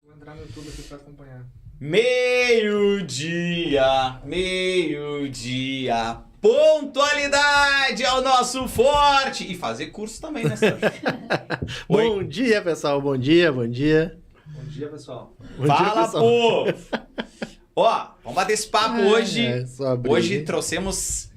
Vou entrar no YouTube aqui pra acompanhar. Meio-dia. Pontualidade é o nosso forte. E fazer curso também, né, Sérgio? Bom dia, pessoal. Bom dia. Bom dia, pessoal. Fala, povo! Ó, vamos bater esse papo hoje. Hoje trouxemos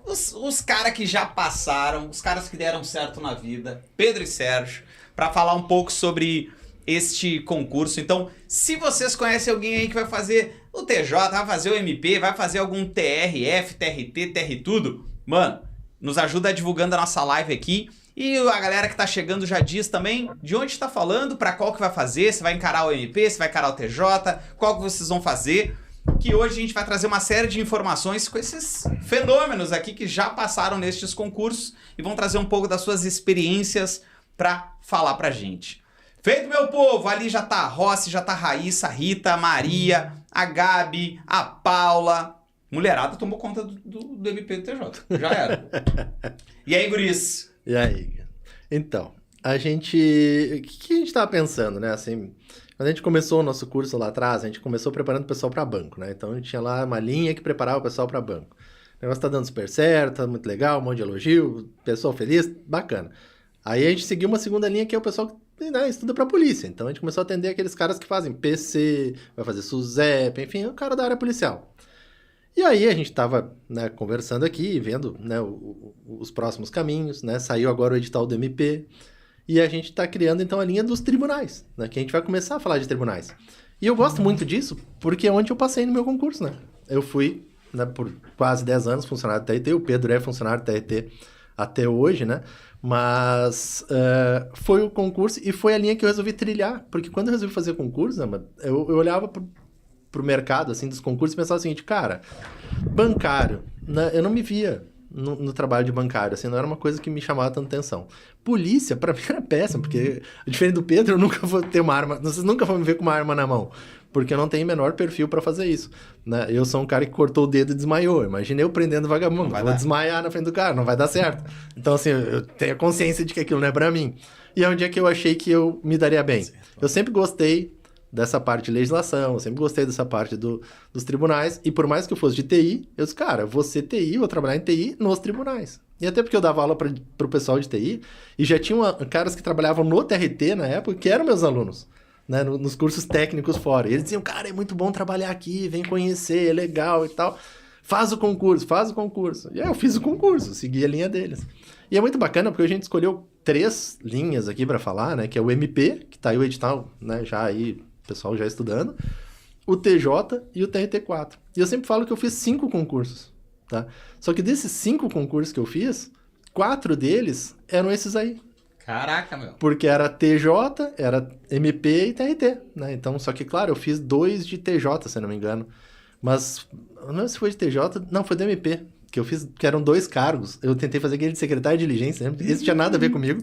os caras que já passaram, os caras que deram certo na vida, Pedro e Sérgio, para falar um pouco sobre este concurso. Então, se vocês conhecem alguém aí que vai fazer o TJ, vai fazer o MP, vai fazer algum TRF, TRT, TR tudo, mano, nos ajuda divulgando a nossa live aqui. E a galera que tá chegando já diz também de onde tá falando, pra qual que vai fazer, se vai encarar o MP, se vai encarar o TJ, qual que vocês vão fazer. Que hoje a gente vai trazer uma série de informações com esses fenômenos aqui que já passaram nestes concursos e vão trazer um pouco das suas experiências pra falar pra gente. Feito, meu povo, ali já tá a Rossi, já tá a Raíssa, a Rita, a Maria, a Gabi, a Paula. Mulherada tomou conta do MP do TJ, já era. E aí, guris? E aí? Então, o que a gente tava pensando, né? Assim, quando a gente começou o nosso curso lá atrás, a gente começou preparando o pessoal para banco, né? Então, a gente tinha lá uma linha que preparava o pessoal para banco. O negócio tá dando super certo, tá muito legal, um monte de elogio, pessoal feliz, bacana. Aí a gente seguiu uma segunda linha que é o pessoal que, né, estuda para polícia. Então, a gente começou a atender aqueles caras que fazem PC, vai fazer SUSEP, enfim, o cara da área policial. E aí a gente estava, né, conversando aqui, vendo, né, os próximos caminhos, né? Saiu agora o edital do MP e a gente está criando então a linha dos tribunais, né? Que a gente vai começar a falar de tribunais. E eu gosto muito disso porque é onde eu passei no meu concurso, né? Eu fui, né, por quase 10 anos funcionário da TRT, o Pedro é funcionário da TRT até hoje, né? Mas foi o concurso e foi a linha que eu resolvi trilhar, porque quando eu resolvi fazer concurso, né, eu olhava pro mercado, assim, dos concursos e pensava o seguinte, cara, bancário, né, eu não me via no trabalho de bancário, assim, não era uma coisa que me chamava tanta atenção. Polícia, pra mim, era péssimo, porque, diferente do Pedro, eu nunca vou ter uma arma, vocês nunca vão me ver com uma arma na mão, porque eu não tenho o menor perfil pra fazer isso, né? Eu sou um cara que cortou o dedo e desmaiou, imagina eu prendendo vagabundo, vou desmaiar na frente do cara, não vai dar certo. Então, assim, eu tenho a consciência de que aquilo não é pra mim. E é um dia que eu achei que eu me daria bem. Eu sempre gostei dessa parte de legislação, eu sempre gostei dessa parte dos tribunais, e por mais que eu fosse de TI, eu disse, cara, vou ser TI, vou trabalhar em TI nos tribunais. E até porque eu dava aula pro pessoal de TI, e já tinha caras que trabalhavam no TRT na época, que eram meus alunos, né, nos cursos técnicos fora. E eles diziam, cara, é muito bom trabalhar aqui, vem conhecer, é legal e tal. Faz o concurso. E aí eu fiz o concurso, segui a linha deles. E é muito bacana, porque a gente escolheu 3 linhas aqui para falar, né, que é o MP, que tá aí o edital, né, já aí, pessoal já estudando, o TJ e o TRT4. E eu sempre falo que eu fiz 5 concursos, tá? Só que desses 5 concursos que eu fiz, 4 deles eram esses aí. Caraca, meu. Porque era TJ, era MP e TRT, né? Então, só que, claro, eu fiz 2 de TJ, se não me engano. Mas, não sei se foi de TJ, não, foi do MP, que eu fiz, que eram 2 cargos. Eu tentei fazer aquele de secretário de diligência, né? Esse tinha nada a ver comigo,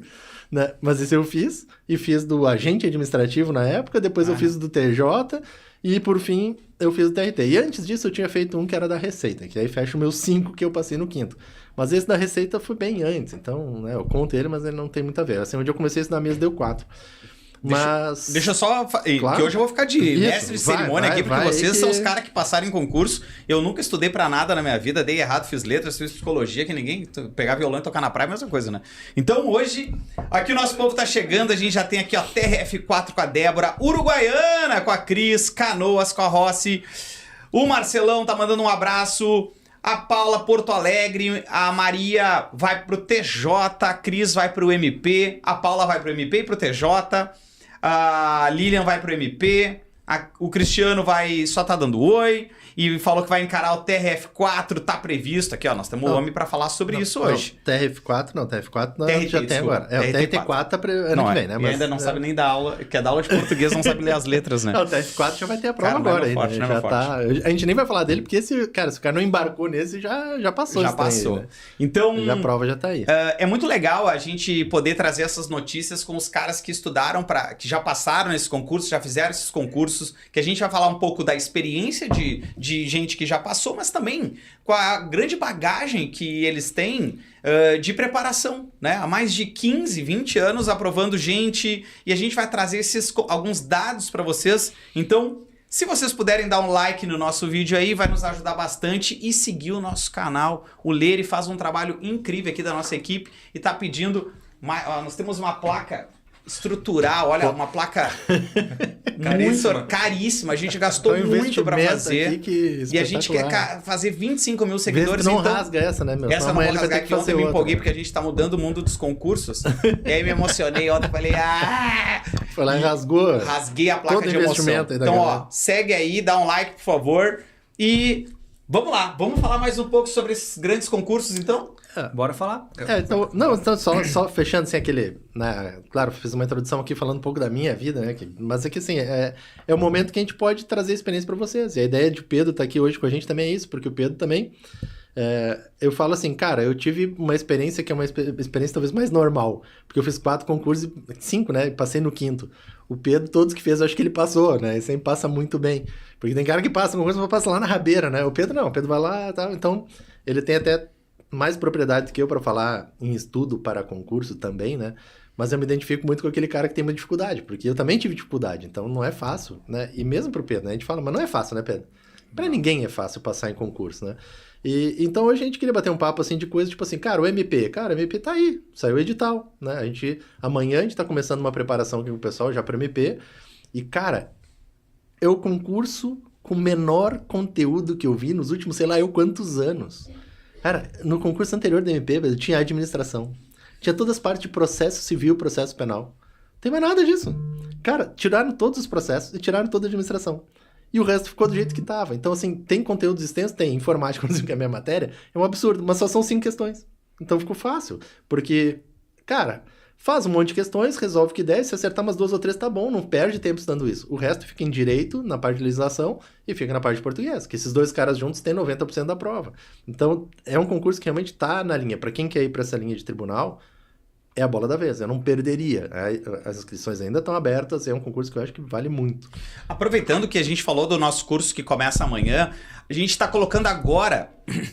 né? Mas esse eu fiz, e fiz do agente administrativo na época, depois eu fiz do TJ, e por fim eu fiz do TRT. E antes disso eu tinha feito um que era da Receita, que aí fecha o meu 5 que eu passei no 5º. Mas esse da Receita foi bem antes, então, né, eu conto ele, mas ele não tem muito a ver. Assim, onde eu comecei a estudar mesmo deu 4. Mas... Deixa eu só... Claro. Que hoje eu vou ficar de mestre de cerimônia aqui, porque vocês são os caras que passaram em concurso. Eu nunca estudei pra nada na minha vida, dei errado, fiz letras, fiz psicologia, que ninguém... Pegar violão e tocar na praia é a mesma coisa, né? Então hoje, aqui o nosso povo tá chegando, a gente já tem aqui, ó, TRF4 com a Débora, Uruguaiana com a Cris, Canoas com a Rossi, o Marcelão tá mandando um abraço... A Paula, Porto Alegre, a Maria vai pro TJ, a Cris vai pro MP, a Paula vai pro MP e pro TJ, a Lilian vai pro MP, o Cristiano só tá dando oi, e falou que vai encarar o TRF4, tá previsto. Aqui, ó, nós temos um homem pra falar sobre isso hoje. TRF4 já tem agora. O TRT4 tá ano que vem, né? E ainda não sabe nem dar aula, quer dar aula de português, não sabe ler as letras, né? Não, o TRF4 já vai ter a prova agora. Forte, né? Já tá... A gente nem vai falar dele, porque se o cara não embarcou nesse, já passou. Já passou. Aí, né? Então... A prova já tá aí. É muito legal a gente poder trazer essas notícias com os caras que estudaram, que já passaram nesse concurso, já fizeram esses concursos. concursos, que a gente vai falar um pouco da experiência de gente que já passou, mas também com a grande bagagem que eles têm de preparação, né? Há mais de 15, 20 anos aprovando gente, e a gente vai trazer alguns dados para vocês. Então, se vocês puderem dar um like no nosso vídeo aí, vai nos ajudar bastante, e seguir o nosso canal. O Lery faz um trabalho incrível aqui da nossa equipe e tá pedindo... nós temos uma placa estrutural, olha, uma placa muito caríssima. A gente gastou muito para fazer. E a gente quer fazer 25 mil seguidores. Não então, rasga essa, né, meu? Essa não vou rasgar, que ontem eu me empolguei, porque a gente tá mudando o mundo dos concursos. E aí me emocionei ontem, falei, foi lá e rasgou. Rasguei a placa de emoção. Então, ó, segue aí, dá um like, por favor. E vamos lá, vamos falar mais um pouco sobre esses grandes concursos, então? Bora falar. Então, só fechando assim aquele... Né, claro, fiz uma introdução aqui falando um pouco da minha vida, né? Mas é que assim, é o momento que a gente pode trazer experiência para vocês. E a ideia de o Pedro estar aqui hoje com a gente também é isso, porque o Pedro também... eu falo assim, cara, eu tive uma experiência que é uma experiência talvez mais normal, porque eu fiz 4 concursos, 5, né? E passei no 5º. O Pedro, todos que fez, eu acho que ele passou, né? E sempre passa muito bem. Porque tem cara que passa no concurso, mas passa lá na rabeira, né? O Pedro não, o Pedro vai lá e tal. Então, ele tem até mais propriedade do que eu para falar em estudo para concurso também, né? Mas eu me identifico muito com aquele cara que tem uma dificuldade, porque eu também tive dificuldade, então não é fácil, né? E mesmo pro Pedro, né? A gente fala, mas não é fácil, né, Pedro? Pra ninguém é fácil passar em concurso, né? E então hoje a gente queria bater um papo assim de coisa tipo assim, cara, o MP tá aí, saiu o edital, né? Amanhã a gente tá começando uma preparação aqui com o pessoal já para MP, e cara, é o concurso com menor conteúdo que eu vi nos últimos, sei lá, quantos anos. Cara, no concurso anterior da MP, tinha administração. Tinha todas as partes de processo civil, processo penal. Não tem mais nada disso. Cara, tiraram todos os processos e tiraram toda a administração. E o resto ficou do jeito que estava. Então, assim, tem conteúdos extensos? Tem. Informática, inclusive, que é a minha matéria, é um absurdo. Mas só são 5 questões. Então ficou fácil. Porque, cara, faz um monte de questões, resolve o que der. Se acertar umas 2 ou 3, tá bom. Não perde tempo estudando isso. O resto fica em direito, na parte de legislação, e fica na parte de português. Que esses 2 caras juntos têm 90% da prova. Então, é um concurso que realmente tá na linha. Para quem quer ir para essa linha de tribunal, é a bola da vez, eu não perderia. As inscrições ainda estão abertas, é um concurso que eu acho que vale muito. Aproveitando que a gente falou do nosso curso que começa amanhã, a gente está colocando agora,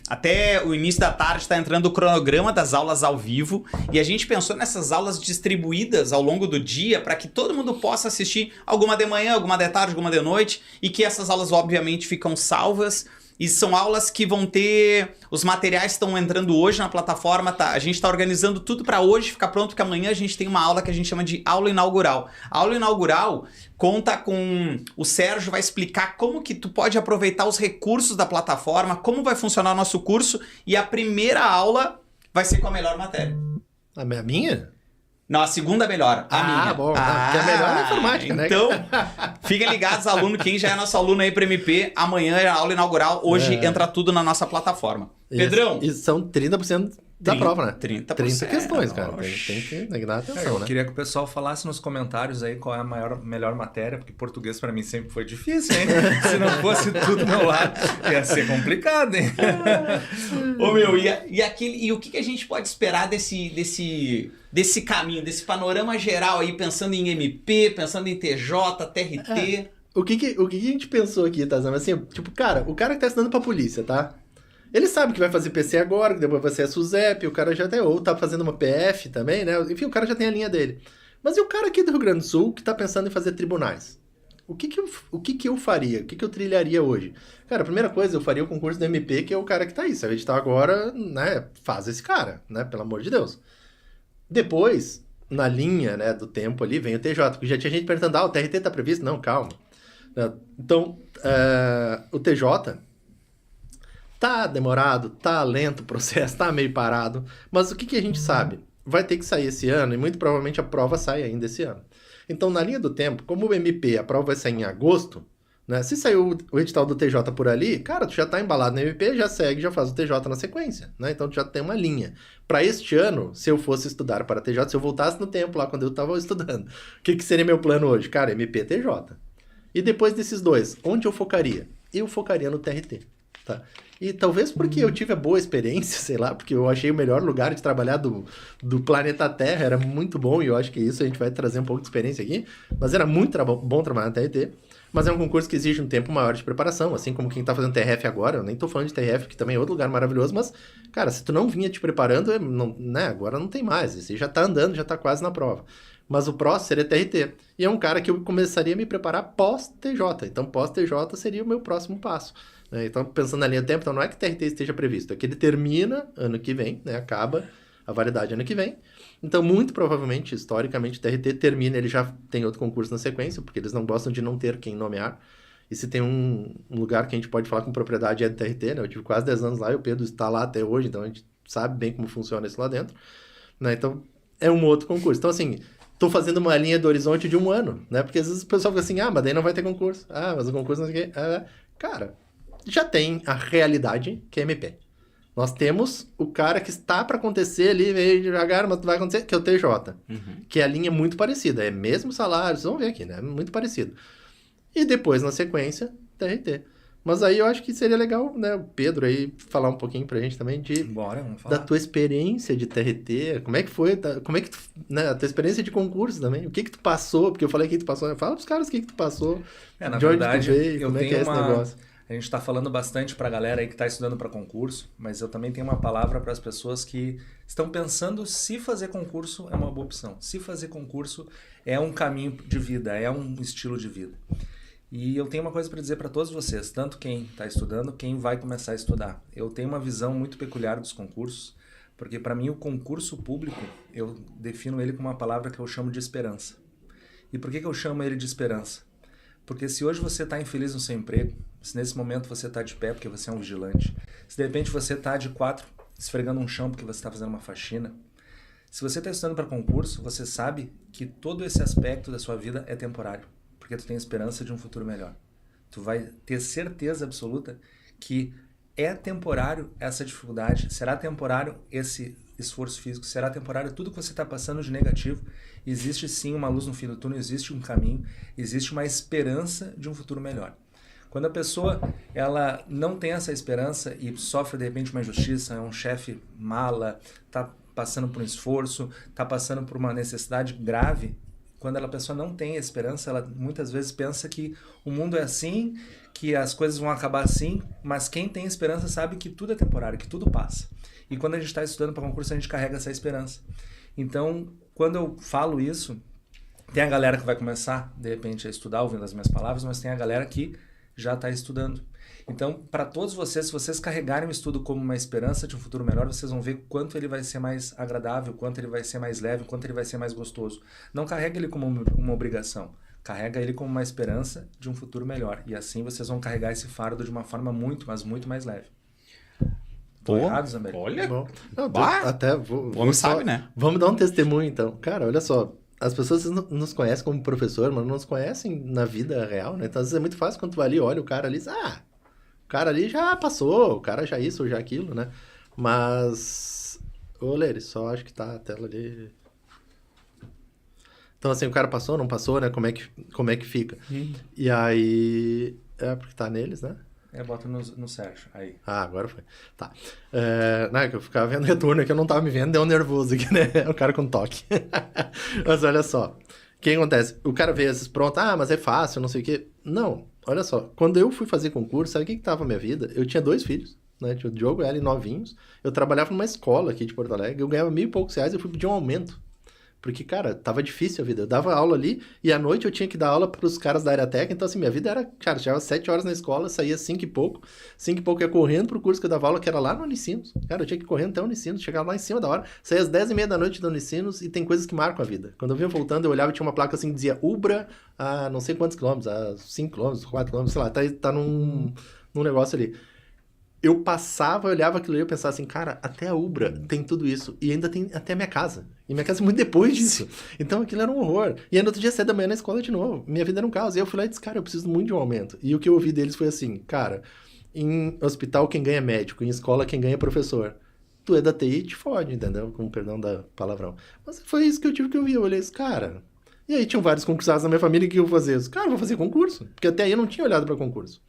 até o início da tarde, está entrando o cronograma das aulas ao vivo, e a gente pensou nessas aulas distribuídas ao longo do dia para que todo mundo possa assistir alguma de manhã, alguma de tarde, alguma de noite, e que essas aulas obviamente ficam salvas. E são aulas que vão ter... Os materiais estão entrando hoje na plataforma, tá? A gente está organizando tudo para hoje ficar pronto, porque amanhã a gente tem uma aula que a gente chama de aula inaugural. A aula inaugural conta com... O Sérgio vai explicar como que tu pode aproveitar os recursos da plataforma, como vai funcionar o nosso curso, e a primeira aula vai ser com a melhor matéria. A minha? Não, a segunda melhor. A minha. Bom. Porque a melhor é a informática, né? Então, fiquem ligados, aluno. Quem já é nosso aluno aí para MP, amanhã é a aula inaugural. Hoje entra tudo na nossa plataforma. Pedrão? E são 30% da prova, né? 30%. 30 questões, cara. Tem que dar atenção, eu né? queria que o pessoal falasse nos comentários aí qual é a melhor matéria, porque português para mim sempre foi difícil, hein? Se não fosse tudo do meu lado, ia ser complicado, hein? Ô, meu, e o que a gente pode esperar desse caminho, desse panorama geral aí, pensando em MP, pensando em TJ, TRT? O que a gente pensou aqui, tá? Assim, tipo, cara, o cara que tá estudando pra polícia, tá? Ele sabe que vai fazer PC agora, que depois vai ser a SUSEP, o cara já tem, ou tá fazendo uma PF também, né? Enfim, o cara já tem a linha dele. Mas e o cara aqui do Rio Grande do Sul que tá pensando em fazer tribunais? O que eu faria? O que eu trilharia hoje? Cara, a primeira coisa, eu faria o concurso do MP, que é o cara que tá aí. Se a gente tá agora, né? Faz esse cara, né? Pelo amor de Deus. Depois, na linha, né, do tempo ali, vem o TJ, porque já tinha gente perguntando, o TRT tá previsto? Não, calma. Então, o TJ tá demorado, tá lento o processo, tá meio parado, mas o que a gente sabe? Vai ter que sair esse ano e muito provavelmente a prova sai ainda esse ano. Então, na linha do tempo, como o MP, a prova vai sair em agosto, né? Se saiu o edital do TJ por ali, cara, tu já tá embalado no MP, já segue, já faz o TJ na sequência, né? Então, tu já tem uma linha. Para este ano, se eu fosse estudar para TJ, se eu voltasse no tempo lá quando eu tava estudando, o que seria meu plano hoje? Cara, MP, TJ. E depois desses dois, onde eu focaria? Eu focaria no TRT. Tá? E talvez porque eu tive a boa experiência, sei lá, porque eu achei o melhor lugar de trabalhar do planeta Terra, era muito bom, e eu acho que isso a gente vai trazer um pouco de experiência aqui, mas era muito bom trabalhar na TRT, mas é um concurso que exige um tempo maior de preparação, assim como quem tá fazendo TRF agora, eu nem tô falando de TRF, que também é outro lugar maravilhoso, mas, cara, se tu não vinha te preparando, não, né, agora não tem mais, você já tá andando, já tá quase na prova. Mas o próximo seria TRT. E é um cara que eu começaria a me preparar pós-TJ. Então, pós-TJ seria o meu próximo passo. Né? Então, pensando na linha do tempo, então não é que TRT esteja previsto, é que ele termina ano que vem, né? Acaba a validade ano que vem. Então, muito provavelmente, historicamente, o TRT termina, ele já tem outro concurso na sequência, porque eles não gostam de não ter quem nomear. E se tem um lugar que a gente pode falar com propriedade é do TRT, né? Eu tive quase 10 anos lá e o Pedro está lá até hoje, então a gente sabe bem como funciona isso lá dentro. Né? Então, é um outro concurso. Então, assim... Tô fazendo uma linha do horizonte de 1 ano, né? Porque às vezes o pessoal fica assim, mas daí não vai ter concurso. Mas o concurso não sei o quê. Cara, já tem a realidade que é MP. Nós temos o cara que está para acontecer ali, meio devagar, mas vai acontecer, que é o TJ. Que é a linha muito parecida. É mesmo salário, vocês vão ver aqui, né? Muito parecido. E depois, na sequência, TRT. Mas aí eu acho que seria legal, né, o Pedro aí falar um pouquinho pra gente também vamos falar. Da tua experiência de TRT, como é que foi, como é que tu, né, a tua experiência de concurso também, o que tu passou, porque eu falei que tu passou, fala pros caras o que tu passou, na de verdade, onde tu veio, como é que é esse negócio. A gente tá falando bastante pra galera aí que tá estudando pra concurso, mas eu também tenho uma palavra para as pessoas que estão pensando se fazer concurso é uma boa opção, se fazer concurso é um caminho de vida, é um estilo de vida. E eu tenho uma coisa para dizer para todos vocês, tanto quem está estudando, quem vai começar a estudar. Eu tenho uma visão muito peculiar dos concursos, porque para mim o concurso público, eu defino ele com uma palavra que eu chamo de esperança. E por que eu chamo ele de esperança? Porque se hoje você está infeliz no seu emprego, se nesse momento você está de pé porque você é um vigilante, se de repente você está de 4 esfregando um chão porque você está fazendo uma faxina, se você está estudando para concurso, você sabe que todo esse aspecto da sua vida é temporário. Porque tu tem esperança de um futuro melhor. Tu vai ter certeza absoluta que é temporário essa dificuldade, será temporário esse esforço físico, será temporário tudo que você está passando de negativo. Existe sim uma luz no fim do túnel, existe um caminho, existe uma esperança de um futuro melhor. Quando a pessoa ela não tem essa esperança e sofre de repente uma injustiça, é um chefe mala, está passando por um esforço, está passando por uma necessidade grave, quando a pessoa não tem esperança, ela muitas vezes pensa que o mundo é assim, que as coisas vão acabar assim, mas quem tem esperança sabe que tudo é temporário, que tudo passa. E quando a gente está estudando para concurso, a gente carrega essa esperança. Então, quando eu falo isso, tem a galera que vai começar, de repente, a estudar ouvindo as minhas palavras, mas tem a galera que já está estudando. Então, para todos vocês, se vocês carregarem o estudo como uma esperança de um futuro melhor, vocês vão ver quanto ele vai ser mais agradável, quanto ele vai ser mais leve, quanto ele vai ser mais gostoso. Não carrega ele como uma obrigação, carrega ele como uma esperança de um futuro melhor. E assim vocês vão carregar esse fardo de uma forma muito, mas muito mais leve. Tô errado, Zambelli? Olha, não, até vamos sabe, né? Vamos dar um testemunho, então. Cara, olha só, as pessoas nos conhecem como professor, mas não nos conhecem na vida real, né? Então, às vezes é muito fácil quando tu vai ali, olha o cara ali, o cara ali já passou, o cara já isso ou já aquilo, né? Mas... Ô, Lery, só acho que tá a tela ali... Então, assim, o cara passou, não passou, né? Como é que fica? E aí... É porque tá neles, né? Bota no Sérgio, aí. Agora foi. Tá. Não, que eu ficava vendo retorno que eu não tava me vendo, deu um nervoso aqui, né? O cara com toque. Mas olha só. O que acontece? O cara vê esses pronto, mas é fácil, não sei o quê. Não, olha só. Quando eu fui fazer concurso, sabe o que tava na minha vida? Eu tinha 2 filhos, né? Tinha o Diogo e ela novinhos. Eu trabalhava numa escola aqui de Porto Alegre, eu ganhava R$1.000 e poucos, eu fui pedir um aumento. Porque, cara, tava difícil a vida. Eu dava aula ali e à noite eu tinha que dar aula pros caras da área técnica. Então, assim, minha vida era... Cara, chegava 7 horas na escola, saía 5 e pouco. 5 e pouco ia correndo pro curso que eu dava aula, que era lá no Unicinos. Cara, eu tinha que ir correndo até o Unicinos. Chegava lá em cima da hora. Saía às 10h30 da noite do Unicinos e tem coisas que marcam a vida. Quando eu vinha voltando, eu olhava e tinha uma placa assim que dizia Ubra a não sei quantos quilômetros. A 5 quilômetros, 4 quilômetros, sei lá. Tá num negócio ali. Eu passava, eu olhava aquilo ali e eu pensava assim, cara, até a Ubra tem tudo isso. E ainda tem até a minha casa. E minha casa é muito depois disso. Então aquilo era um horror. E aí no outro dia, 7 da manhã na escola de novo. Minha vida era um caos. E eu fui lá e disse, cara, eu preciso muito de um aumento. E o que eu ouvi deles foi assim, cara, em hospital quem ganha é médico, em escola quem ganha é professor. Tu é da TI, te fode, entendeu? Com perdão da palavrão. Mas foi isso que eu tive que ouvir. Eu olhei, cara... E aí tinham vários concursados na minha família, o que eu fazia? Cara, eu vou fazer concurso. Porque até aí eu não tinha olhado para concurso.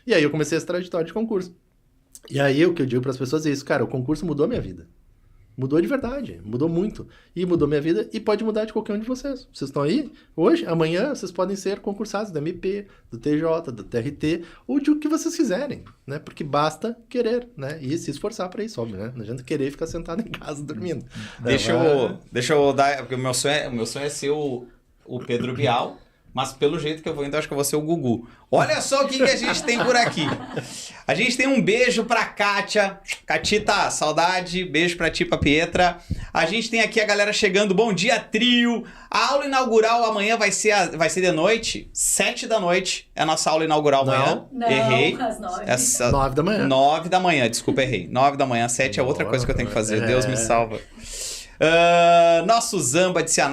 E aí eu comecei essa trajetória de concurso. E aí o que eu digo para as pessoas é isso, cara, o concurso mudou a minha vida. Mudou de verdade, mudou muito. E mudou minha vida e pode mudar de qualquer um de vocês. Vocês estão aí hoje, amanhã vocês podem ser concursados do MP, do TJ, do TRT, ou de o que vocês quiserem, né? Porque basta querer, né? E se esforçar para isso, óbvio, né? Não adianta querer ficar sentado em casa dormindo. Deixa eu dar, porque o meu sonho é ser o Pedro Bial. Mas pelo jeito que eu vou indo, acho que eu vou ser o Gugu. Olha só o que a gente tem por aqui. A gente tem um beijo pra Kátia. Catita, saudade. Beijo pra ti, pra Pietra. A gente tem aqui a galera chegando. Bom dia, trio. A aula inaugural amanhã vai ser de noite. 7 da noite é a nossa aula inaugural amanhã. Não, errei. às 9. 9 da manhã. 9 da manhã, desculpa, errei. 9 da manhã, 7 é outra coisa que eu tenho que fazer. Deus me salva. Nosso Zamba, disse a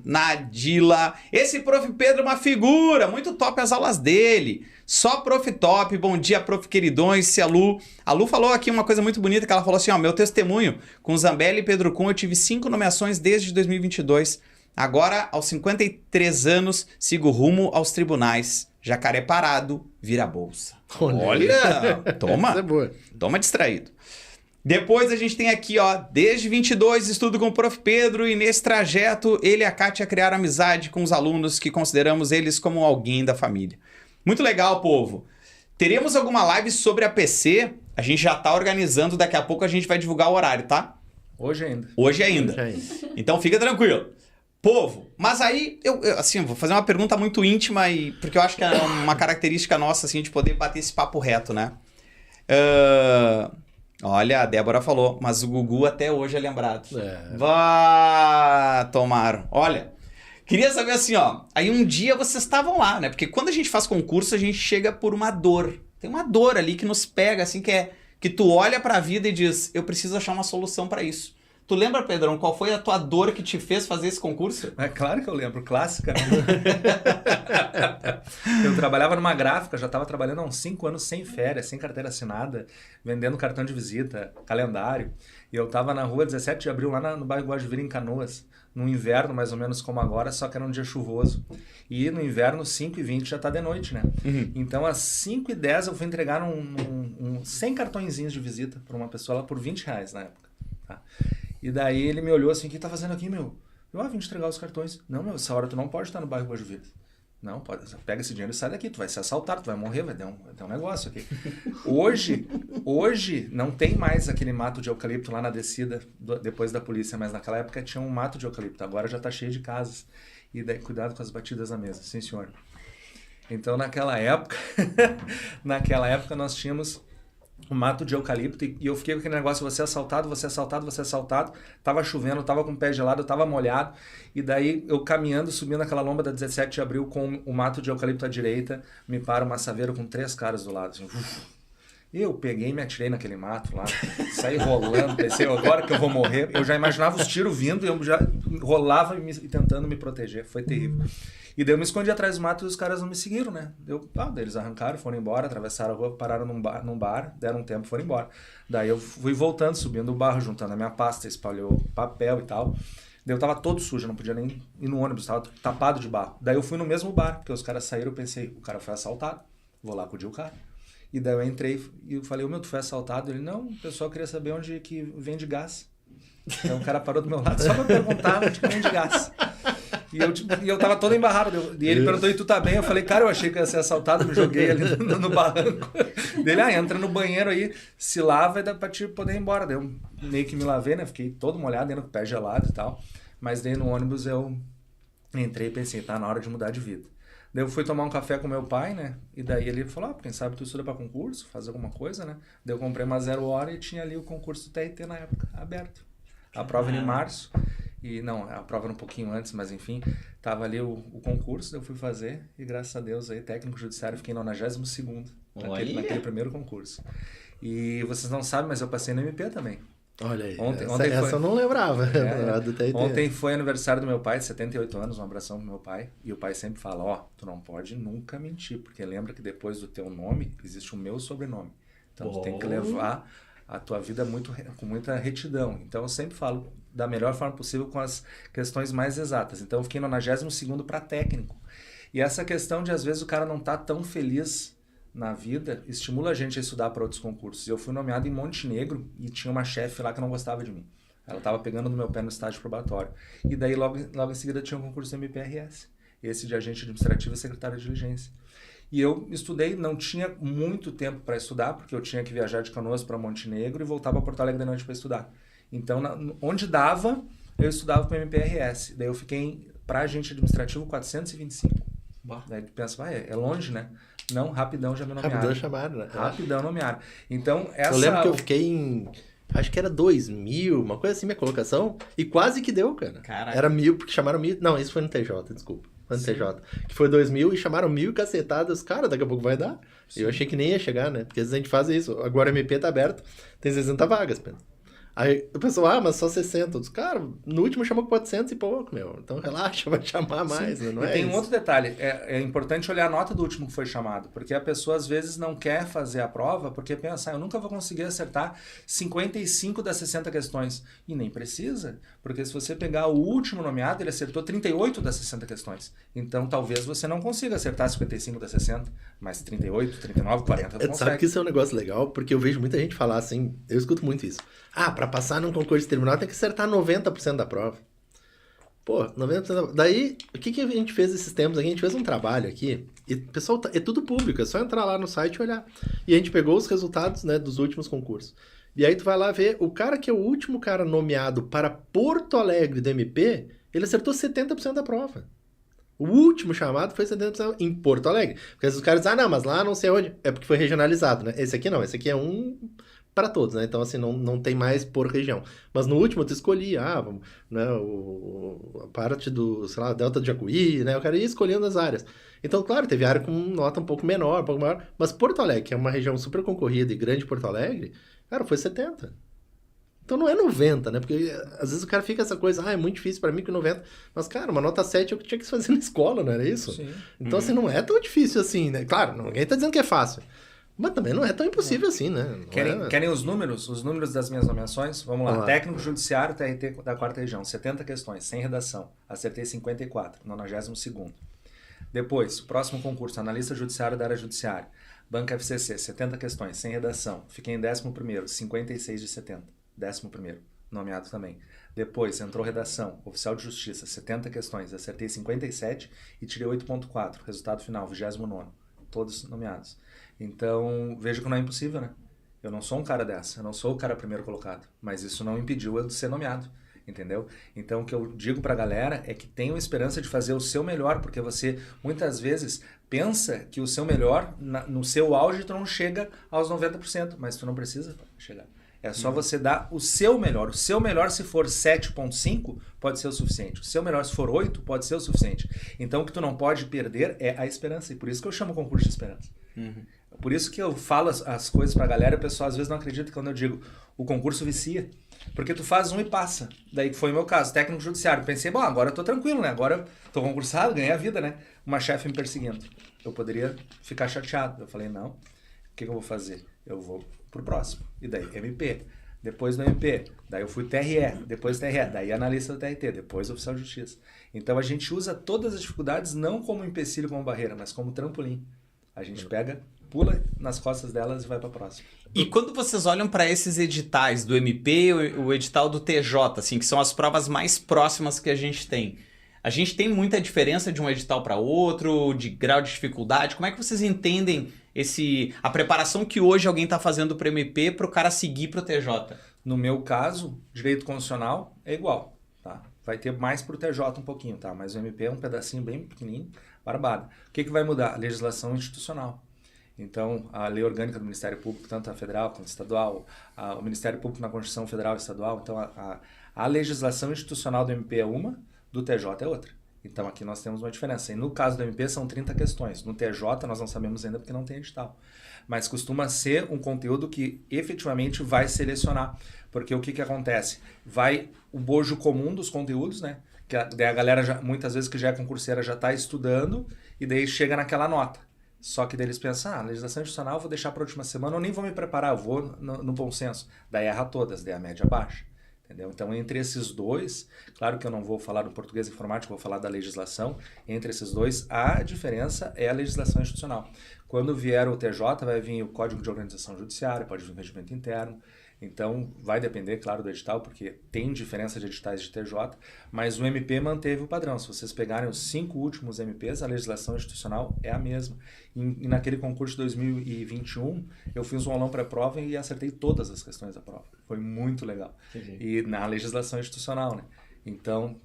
Nadila. Esse prof. Pedro é uma figura, muito top as aulas dele. Só prof. top, bom dia, prof. queridões. A Lu falou aqui uma coisa muito bonita, que ela falou assim, ó, meu testemunho, com Zambelli e Pedro Kuhn, eu tive 5 nomeações desde 2022. Agora, aos 53 anos, sigo rumo aos tribunais. Jacaré parado, vira bolsa. Olha, toma, Essa é boa. toma distraído. Depois a gente tem aqui, ó, desde 22, estudo com o prof. Pedro, e nesse trajeto ele e a Kátia criaram amizade com os alunos que consideramos eles como alguém da família. Muito legal, povo. Teremos alguma live sobre a PC? A gente já tá organizando, daqui a pouco a gente vai divulgar o horário, tá? Hoje ainda. Hoje ainda. Então fica tranquilo. Povo, mas aí, eu vou fazer uma pergunta muito íntima, porque eu acho que é uma característica nossa, assim, de poder bater esse papo reto, né? Olha, a Débora falou, mas o Gugu até hoje é lembrado. Vá, tomaram. Olha, queria saber assim, ó, aí um dia vocês estavam lá, né? Porque quando a gente faz concurso, a gente chega por uma dor. Tem uma dor ali que nos pega, assim, que tu olha pra vida e diz, eu preciso achar uma solução pra isso. Tu lembra, Pedrão, qual foi a tua dor que te fez fazer esse concurso? É claro que eu lembro, clássica. Né? Eu trabalhava numa gráfica, já estava trabalhando há uns 5 anos sem férias, sem carteira assinada, vendendo cartão de visita, calendário. E eu estava na rua 17 de abril, lá no bairro Guajuvira, em Canoas, no inverno, mais ou menos como agora, só que era um dia chuvoso. E no inverno, 5h20 já está de noite, né? Uhum. Então, às 5h10 eu fui entregar 100 cartõezinhos de visita para uma pessoa lá por R$20 na época. Tá? E daí ele me olhou assim, o que tá fazendo aqui, meu? Eu vim te entregar os cartões. Não, meu, essa hora tu não pode estar no bairro Guajuvira. Não, pode, pega esse dinheiro e sai daqui, tu vai ser assaltado, tu vai morrer, vai ter um negócio aqui. Hoje não tem mais aquele mato de eucalipto lá na descida, depois da polícia, mas naquela época tinha um mato de eucalipto, agora já tá cheio de casas. E daí, cuidado com as batidas na mesa, sim senhor. Então naquela época nós tínhamos um mato de eucalipto e eu fiquei com aquele negócio, você é assaltado. Tava chovendo, tava com o pé gelado, tava molhado. E daí eu caminhando, subindo aquela lomba da 17 de abril com o mato de eucalipto à direita, me para uma saveira com 3 caras do lado. Assim, eu peguei e me atirei naquele mato lá, saí rolando, pensei, agora que eu vou morrer. Eu já imaginava os tiros vindo e eu já rolava e tentando me proteger. Foi terrível. E daí eu me escondi atrás do mato e os caras não me seguiram, né? Daí eles arrancaram, foram embora, atravessaram a rua, pararam num bar, deram um tempo e foram embora. Daí eu fui voltando, subindo o barro, juntando a minha pasta, espalhou papel e tal. Daí eu tava todo sujo, não podia nem ir no ônibus, tava tapado de barro. Daí eu fui no mesmo bar, porque os caras saíram, eu pensei, o cara foi assaltado, vou lá acudir o cara. E daí eu entrei e eu falei, tu foi assaltado? Ele, não, o pessoal queria saber onde que vende gás. Então o cara parou do meu lado só pra perguntar onde que vende gás. E eu tava todo embarrado. E ele perguntou, e tu tá bem? Eu falei, cara, eu achei que ia ser assaltado, me joguei ali no barranco. Dele, entra no banheiro aí, se lava e dá pra te poder ir embora. Daí eu meio que me lavei, né? Fiquei todo molhado, dentro com o pé gelado e tal. Mas daí no ônibus eu entrei e pensei, tá na hora de mudar de vida. Daí eu fui tomar um café com meu pai, né? E daí ele falou, quem sabe tu estuda pra concurso, faz alguma coisa, né? Daí eu comprei uma 0 hora e tinha ali o concurso do TRT na época, aberto. A prova era em março. E não, a prova era um pouquinho antes, mas enfim, tava ali o concurso, eu fui fazer e graças a Deus aí, técnico judiciário, fiquei no 92º naquele primeiro concurso. E vocês não sabem, mas eu passei no MP também. Olha aí, ontem essa eu não lembrava. Do TRT. Ontem foi aniversário do meu pai, de 78 anos, um abração pro meu pai, e o pai sempre fala, tu não pode nunca mentir, porque lembra que depois do teu nome, existe o meu sobrenome. Então tu tem que levar a tua vida com muita retidão. Então eu sempre falo da melhor forma possível com as questões mais exatas. Então eu fiquei no 92º para técnico. E essa questão de às vezes o cara não tá tão feliz na vida estimula a gente a estudar para outros concursos. Eu fui nomeado em Montenegro e tinha uma chefe lá que não gostava de mim. Ela estava pegando no meu pé no estágio probatório. E daí, logo em seguida, tinha um concurso do MPRS. Esse de agente administrativo e secretário de diligência. E eu estudei, não tinha muito tempo para estudar, porque eu tinha que viajar de Canoas para Montenegro e voltar para Porto Alegre de noite para estudar. Então, onde dava, eu estudava para o MPRS. Daí eu fiquei, para agente administrativo, 425. Daí tu pensa, é longe, né? Não, rapidão já me nomearam. Rapidão chamaram, né? Rapidão nomearam. Então, essa... Eu lembro que eu fiquei em... Acho que era 2.000, uma coisa assim, minha colocação. E quase que deu, cara. Caraca. Era 1.000, porque chamaram 1.000... Não, isso foi no TJ, desculpa. Foi no TJ. Que foi 2.000 e chamaram 1.000 cacetadas. Cara, daqui a pouco vai dar. Sim. Eu achei que nem ia chegar, né? Porque às vezes a gente faz isso. Agora o MP tá aberto, tem 60 vagas, Pedro. Aí o pessoal, mas só 60. Eu disse, cara, no último chamou 400 e pouco, meu. Então relaxa, vai chamar mais, né? Não e tem um outro detalhe, é importante olhar a nota do último que foi chamado, porque a pessoa às vezes não quer fazer a prova, porque pensa, eu nunca vou conseguir acertar 55 das 60 questões. E nem precisa, porque se você pegar o último nomeado, ele acertou 38 das 60 questões. Então talvez você não consiga acertar 55 das 60, mas 38, 39, 40 você consegue. Sabe que isso é um negócio legal, porque eu vejo muita gente falar assim, eu escuto muito isso. Para passar num concurso de terminal tem que acertar 90% da prova. Pô, 90%. Daí, o que a gente fez esses tempos aqui? A gente fez um trabalho aqui, e pessoal, é tudo público, é só entrar lá no site e olhar. E a gente pegou os resultados, né, dos últimos concursos. E aí tu vai lá ver, o cara que é o último cara nomeado para Porto Alegre do MP, ele acertou 70% da prova. O último chamado foi 70% em Porto Alegre. Porque os caras dizem, não, mas lá não sei onde. É porque foi regionalizado, né? Esse aqui não, esse aqui é um... para todos, né? Então, assim, não tem mais por região. Mas no último, tu escolhia, né, a parte do, sei lá, Delta de Jacuí, né? Eu quero ir escolhendo as áreas. Então, claro, teve área com nota um pouco menor, um pouco maior. Mas Porto Alegre, que é uma região super concorrida e grande Porto Alegre, cara, foi 70. Então não é 90, né? Porque às vezes o cara fica essa coisa, é muito difícil pra mim que 90. Mas, cara, uma nota 7 é o que tinha que fazer na escola, não era isso? Sim. Então, assim, não é tão difícil assim, né? Claro, ninguém tá dizendo que é fácil. Mas também não é tão impossível assim, né? Querem os números? Os números das minhas nomeações? Vamos lá. Técnico Judiciário, TRT da 4ª Região, 70 questões, sem redação. Acertei 54, 92º. Depois, o próximo concurso, Analista Judiciário da Área Judiciária. Banca FCC, 70 questões, sem redação. Fiquei em 11º, 56 de 70. 11º, nomeado também. Depois, entrou redação, Oficial de Justiça, 70 questões. Acertei 57 e tirei 8.4. Resultado final, 29º. Todos nomeados. Então, veja que não é impossível, né? Eu não sou um cara dessa, eu não sou o cara primeiro colocado, mas isso não impediu eu de ser nomeado, entendeu? Então, o que eu digo pra galera é que tenham esperança de fazer o seu melhor, porque você, muitas vezes, pensa que o seu melhor, no seu auge, tu não chega aos 90%, mas tu não precisa chegar. É só você dar o seu melhor. O seu melhor, se for 7.5, pode ser o suficiente. O seu melhor, se for 8, pode ser o suficiente. Então, o que tu não pode perder é a esperança. E por isso que eu chamo concurso de esperança. Por isso que eu falo as coisas pra galera, o pessoal às vezes não acredita quando eu digo o concurso vicia. Porque tu faz um e passa. Daí foi o meu caso, técnico judiciário. Pensei, bom, agora eu tô tranquilo, né? Agora eu tô concursado, ganhei a vida, né? Uma chefe me perseguindo. Eu poderia ficar chateado. Eu falei, não, o que eu vou fazer? Eu vou pro próximo. E daí, MP. Depois do MP. Daí eu fui TRE. Depois TRE. Daí analista do TRT. Depois oficial de justiça. Então a gente usa todas as dificuldades não como empecilho, como barreira, mas como trampolim. A gente pega, pula nas costas delas e vai para a próxima. E quando vocês olham para esses editais do MP, o edital do TJ, assim, que são as provas mais próximas que a gente tem muita diferença de um edital para outro, de grau de dificuldade? Como é que vocês entendem a preparação que hoje alguém está fazendo para o MP para o cara seguir para o TJ? No meu caso, direito constitucional é igual, tá? Vai ter mais para o TJ um pouquinho, tá? Mas o MP é um pedacinho bem pequenininho, barbada. O que vai mudar? A legislação institucional. Então, a lei orgânica do Ministério Público, tanto a federal quanto a estadual, o Ministério Público na Constituição Federal e Estadual, então a legislação institucional do MP é uma, do TJ é outra. Então, aqui nós temos uma diferença. E no caso do MP são 30 questões. No TJ nós não sabemos ainda porque não tem edital. Mas costuma ser um conteúdo que efetivamente vai selecionar. Porque o que acontece? Vai o bojo comum dos conteúdos, né? Que daí a galera, muitas vezes que já é concurseira, já está estudando e daí chega naquela nota. Só que daí eles pensam, legislação institucional eu vou deixar para a última semana, eu nem vou me preparar, eu vou no bom senso. Daí erra todas, daí a média baixa. Entendeu? Então, entre esses dois, claro que eu não vou falar do português informático, vou falar da legislação. Entre esses dois, a diferença é a legislação institucional. Quando vier o TJ, vai vir o Código de Organização Judiciária, pode vir o regimento interno. Então, vai depender, claro, do edital, porque tem diferença de editais de TJ, mas o MP manteve o padrão. Se vocês pegarem os 5 últimos MPs, a legislação institucional é a mesma. E naquele concurso de 2021, eu fiz um aulão pré-prova e acertei todas as questões da prova. Foi muito legal. E na legislação institucional, né? Então,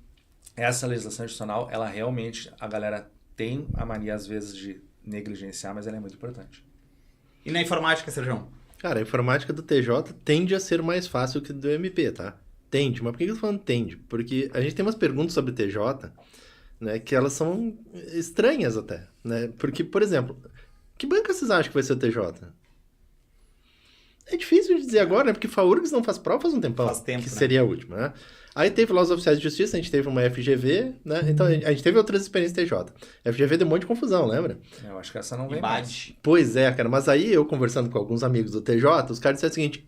essa legislação institucional, ela realmente, a galera tem a mania, às vezes, de negligenciar, mas ela é muito importante. E na informática, Sérgio? Cara, a informática do TJ tende a ser mais fácil que do MP, tá? Tende. Mas por que eu tô falando tende? Porque a gente tem umas perguntas sobre TJ, né, que elas são estranhas até, né? Porque, por exemplo, que banca vocês acham que vai ser o TJ? É difícil de dizer agora, né? Porque FAURGS não faz prova faz um tempão. Faz tempo, que né? seria a última, né? Aí teve lá os oficiais de justiça, a gente teve uma FGV, né? Então a gente teve outras experiências TJ. A FGV deu um monte de confusão, lembra? Eu acho que essa não vem mais. Pois é, cara. Mas aí eu conversando com alguns amigos do TJ, os caras disseram o seguinte,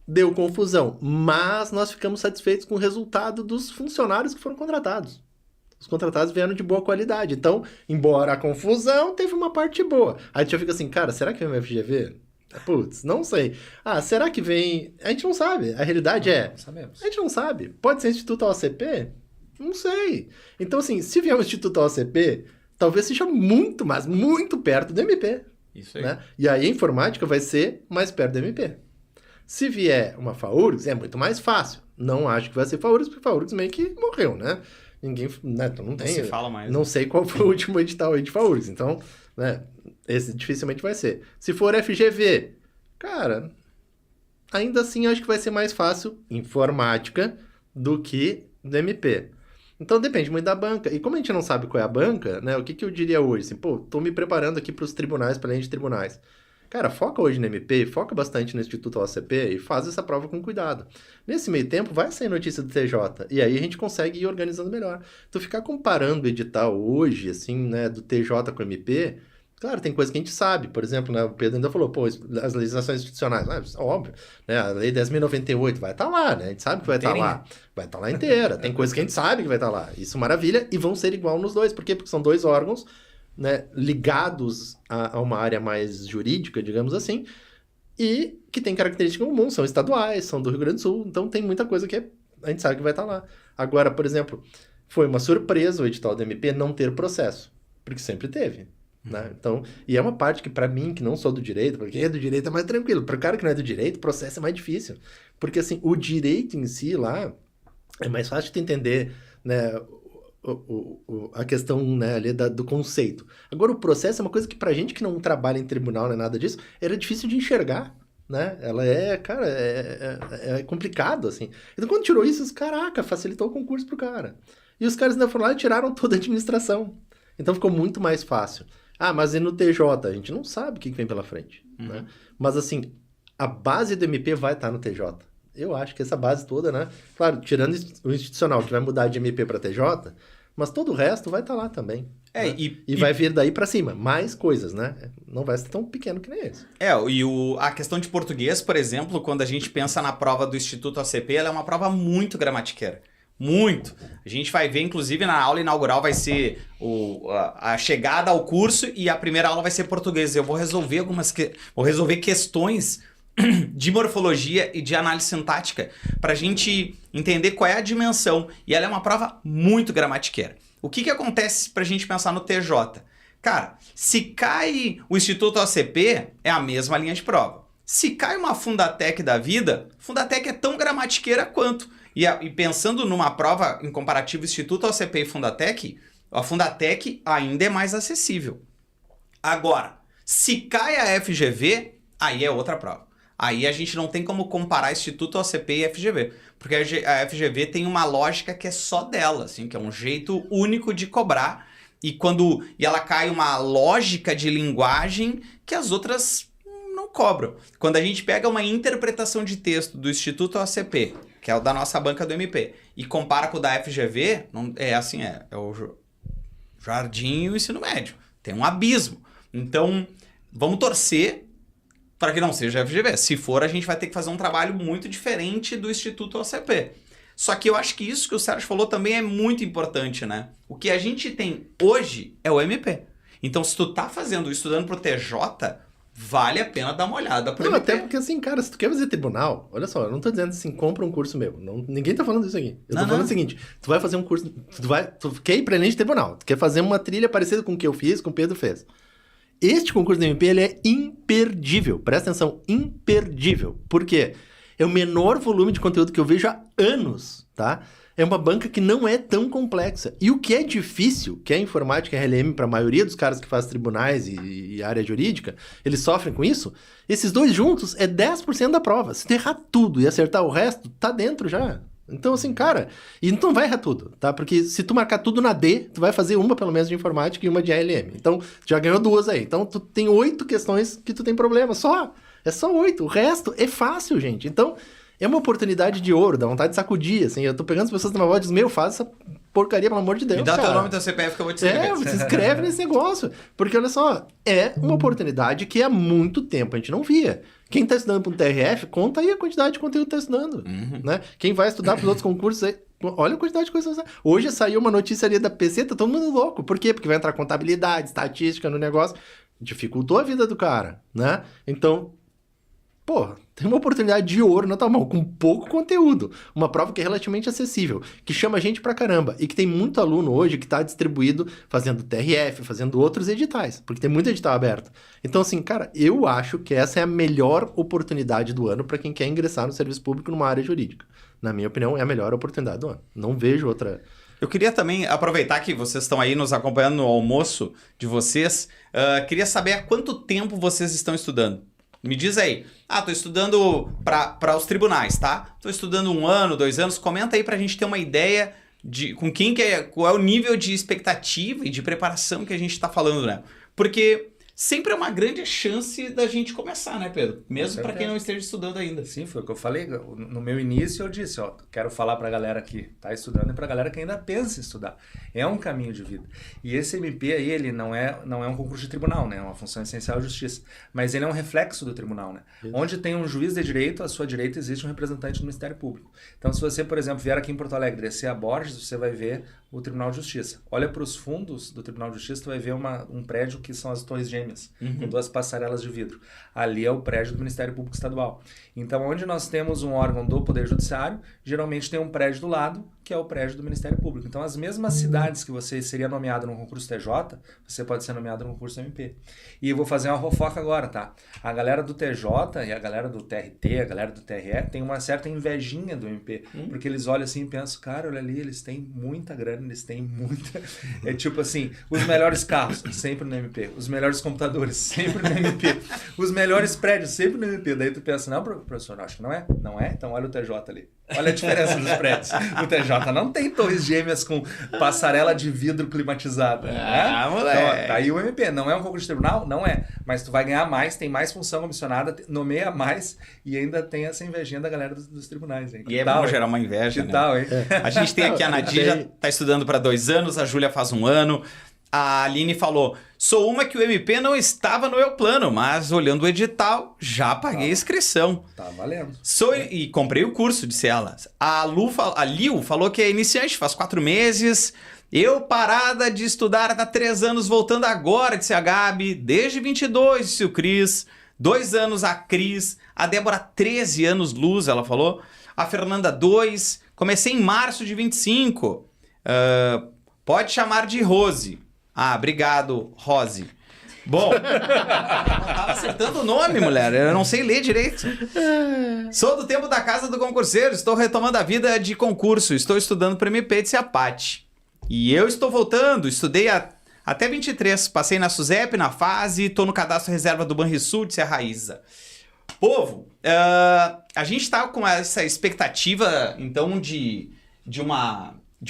deu confusão, mas nós ficamos satisfeitos com o resultado dos funcionários que foram contratados. Os contratados vieram de boa qualidade. Então, embora a confusão, teve uma parte boa. Aí a gente já fica assim, cara, será que vem uma FGV? Putz, não sei. Será que vem... A gente não sabe. A realidade Não sabemos. A gente não sabe. Pode ser Instituto OCP? Não sei. Então, assim, se vier o Instituto OCP, talvez seja muito, mas muito perto do MP. Isso aí. Né? E aí a informática vai ser mais perto do MP. Se vier uma FAURGS, é muito mais fácil. Não acho que vai ser FAURGS, porque FAURGS meio que morreu, né? Ninguém... Né? Então não tem... Não se fala mais. Não sei qual foi o último edital aí de FAURGS. Então, né? Esse dificilmente vai ser. Se for FGV, cara, ainda assim acho que vai ser mais fácil informática do que do MP. Então depende muito da banca. E como a gente não sabe qual é a banca, né? O que eu diria hoje? Assim, tô me preparando aqui para os tribunais, para a lei de tribunais. Cara, foca hoje no MP, foca bastante no Instituto OCP e faz essa prova com cuidado. Nesse meio tempo, vai sair notícia do TJ, e aí a gente consegue ir organizando melhor. Tu ficar comparando o edital hoje, assim, né, do TJ com o MP... Claro, tem coisa que a gente sabe. Por exemplo, né, o Pedro ainda falou, as legislações institucionais, óbvio, né, a lei 10.098 vai estar lá, né? A gente sabe que vai estar lá. Vai estar lá inteira. Tem coisa que a gente sabe que vai estar lá. Isso maravilha. E vão ser igual nos dois. Por quê? Porque são dois órgãos, né, ligados a uma área mais jurídica, digamos assim, e que tem característica comum. São estaduais, são do Rio Grande do Sul. Então tem muita coisa que a gente sabe que vai estar lá. Agora, por exemplo, foi uma surpresa o edital do MP não ter processo. Porque sempre teve. Né? Então, e é uma parte que pra mim, que não sou do direito, porque quem é do direito é mais tranquilo, para o cara que não é do direito, o processo é mais difícil, porque assim, o direito em si lá é mais fácil de entender, né, a questão, né, ali do conceito. Agora o processo é uma coisa que pra gente que não trabalha em tribunal, não é nada disso, era difícil de enxergar, né? Ela cara, é complicado, assim. Então quando tirou isso, caraca, facilitou o concurso pro cara. E os caras ainda foram lá e tiraram toda a administração. Então ficou muito mais fácil. Mas e no TJ? A gente não sabe o que vem pela frente. Né? Mas assim, a base do MP vai estar no TJ. Eu acho que essa base toda, né? Claro, tirando o institucional, que vai mudar de MP para TJ, mas todo o resto vai estar lá também. Né? E vai vir daí para cima. Mais coisas, né? Não vai ser tão pequeno que nem esse. A questão de português, por exemplo, quando a gente pensa na prova do Instituto OCP, ela é uma prova muito gramatiqueira. Muito. A gente vai ver, inclusive, na aula inaugural vai ser a chegada ao curso e a primeira aula vai ser português. Eu vou resolver questões de morfologia e de análise sintática para a gente entender qual é a dimensão. E ela é uma prova muito gramatiqueira. O que acontece para a gente pensar no TJ? Cara, se cai o Instituto OCP, é a mesma linha de prova. Se cai uma Fundatec da vida, Fundatec é tão gramatiqueira quanto. E pensando numa prova em comparativo Instituto OCP e Fundatec, a Fundatec ainda é mais acessível. Agora, se cai a FGV, aí é outra prova. Aí a gente não tem como comparar Instituto OCP e FGV, porque a FGV tem uma lógica que é só dela, assim, que é um jeito único de cobrar, e ela cai uma lógica de linguagem que as outras não cobram. Quando a gente pega uma interpretação de texto do Instituto OCP, que é o da nossa banca do MP, e compara com o da FGV, é o jardim e o ensino médio. Tem um abismo. Então, vamos torcer para que não seja FGV. Se for, a gente vai ter que fazer um trabalho muito diferente do Instituto OCP. Só que eu acho que isso que o Sérgio falou também é muito importante, né? O que a gente tem hoje é o MP. Então, se tu tá estudando pro TJ, vale a pena dar uma olhada pro MP. Até porque assim, cara, se tu quer fazer tribunal, olha só, eu não tô dizendo assim, compra um curso meu. Ninguém tá falando isso aqui. Eu tô falando o seguinte, tu vai fazer um curso, tu quer ir pra além de tribunal, tu quer fazer uma trilha parecida com o que eu fiz, com o Pedro fez. Este concurso do MP, ele é imperdível. Presta atenção, imperdível. Por quê? É o menor volume de conteúdo que eu vejo há anos, tá? É uma banca que não é tão complexa. E o que é difícil, que é informática e RLM para a maioria dos caras que fazem tribunais e área jurídica, eles sofrem com isso, esses dois juntos é 10% da prova. Se tu errar tudo e acertar o resto, tá dentro já. Então, assim, cara, e tu não vai errar tudo, tá? Porque se tu marcar tudo na D, tu vai fazer uma, pelo menos, de informática e uma de ALM. Então, já ganhou 2 aí. Então, tu tem 8 questões que tu tem problema, só. É só 8. O resto é fácil, gente. Então, é uma oportunidade de ouro, dá vontade de sacudir, assim. Eu tô pegando as pessoas na minha voz e diz, meu, faz essa porcaria, pelo amor de Deus, Me dá cara. teu nome e teu CPF que eu vou te escrever. Você escreve nesse negócio. Porque, olha só, é uma oportunidade que há muito tempo a gente não via. Quem tá estudando para um TRF, conta aí a quantidade de conteúdo que tá estudando. Né? Quem vai estudar para os outros concursos aí, olha a quantidade de coisas. Hoje saiu uma notícia ali da PC, tá todo mundo louco. Por quê? Porque vai entrar contabilidade, estatística no negócio. Dificultou a vida do cara, né? Então, pô, tem uma oportunidade de ouro na tua mão, com pouco conteúdo. Uma prova que é relativamente acessível, que chama gente pra caramba. E que tem muito aluno hoje que tá distribuído fazendo TRF, fazendo outros editais. Porque tem muito edital aberto. Então, assim, cara, eu acho que essa é a melhor oportunidade do ano para quem quer ingressar no serviço público numa área jurídica. Na minha opinião, é a melhor oportunidade do ano. Não vejo outra... Eu queria também aproveitar que vocês estão aí nos acompanhando no almoço de vocês. Queria saber há quanto tempo vocês estão estudando. Me diz aí. Tô estudando para os tribunais, tá? Tô estudando 1 ano, 2 anos. Comenta aí pra gente ter uma ideia de com quem qual é o nível de expectativa e de preparação que a gente tá falando, né? Porque sempre é uma grande chance da gente começar, né, Pedro? Mesmo para quem não esteja estudando ainda. Sim, foi o que eu falei. No meu início eu disse, quero falar pra galera que tá estudando e pra galera que ainda pensa em estudar. É um caminho de vida. E esse MP aí, ele não é um concurso de tribunal, né? É uma função essencial de justiça. Mas ele é um reflexo do tribunal, né? Isso. Onde tem um juiz de direito, à sua direita existe um representante do Ministério Público. Então, se você, por exemplo, vier aqui em Porto Alegre, descer a Borges, você vai ver o Tribunal de Justiça. Olha para os fundos do Tribunal de Justiça, tu vai ver um prédio que são as Torres Gêmeas, com 2 passarelas de vidro. Ali é o prédio do Ministério Público Estadual. Então, onde nós temos um órgão do Poder Judiciário, geralmente tem um prédio do lado, que é o prédio do Ministério Público. Então, as mesmas cidades que você seria nomeado no concurso TJ, você pode ser nomeado no concurso MP. E eu vou fazer uma fofoca agora, tá? A galera do TJ e a galera do TRT, a galera do TRE, tem uma certa invejinha do MP, porque eles olham assim e pensam, cara, olha ali, eles têm muita grana, eles têm muita... É tipo assim, os melhores carros, sempre no MP. Os melhores computadores, sempre no MP. Os melhores prédios, sempre no MP. Daí tu pensa, não, professor, acho que não é. Não é? Então olha o TJ ali. Olha a diferença dos prédios. O TJ não tem torres gêmeas com passarela de vidro climatizada. Né? Moleque. Então, tá aí o MP. Não é um concurso de tribunal? Não é. Mas tu vai ganhar mais, tem mais função comissionada, nomeia mais e ainda tem essa invejinha da galera dos tribunais. Hein? E é bom gerar uma inveja, que né? Tal, hein? A gente tem aqui a Nadir, já tá estudando para 2 anos, a Júlia faz 1 ano. A Aline falou, sou uma que o MP não estava no meu plano, mas olhando o edital, já paguei a inscrição. Tá valendo. E comprei o curso, disse ela. A Liu falou que é iniciante, faz 4 meses. Eu parada de estudar há 3 anos, voltando agora, disse a Gabi. Desde 22, disse o Cris. 2 anos a Cris. A Débora, 13 anos luz, ela falou. A Fernanda, 2. Comecei em março de 25. Pode chamar de Rose. Obrigado, Rose. Bom, eu tava acertando o nome, mulher. Eu não sei ler direito. Sou do tempo da casa do concurseiro. Estou retomando a vida de concurso. Estou estudando para MP, disse a Paty. E eu estou voltando. Estudei até 23. Passei na SUSEP, na fase. Estou no cadastro reserva do Banrisul, disse a Raíza. Povo, a gente está com essa expectativa, então, de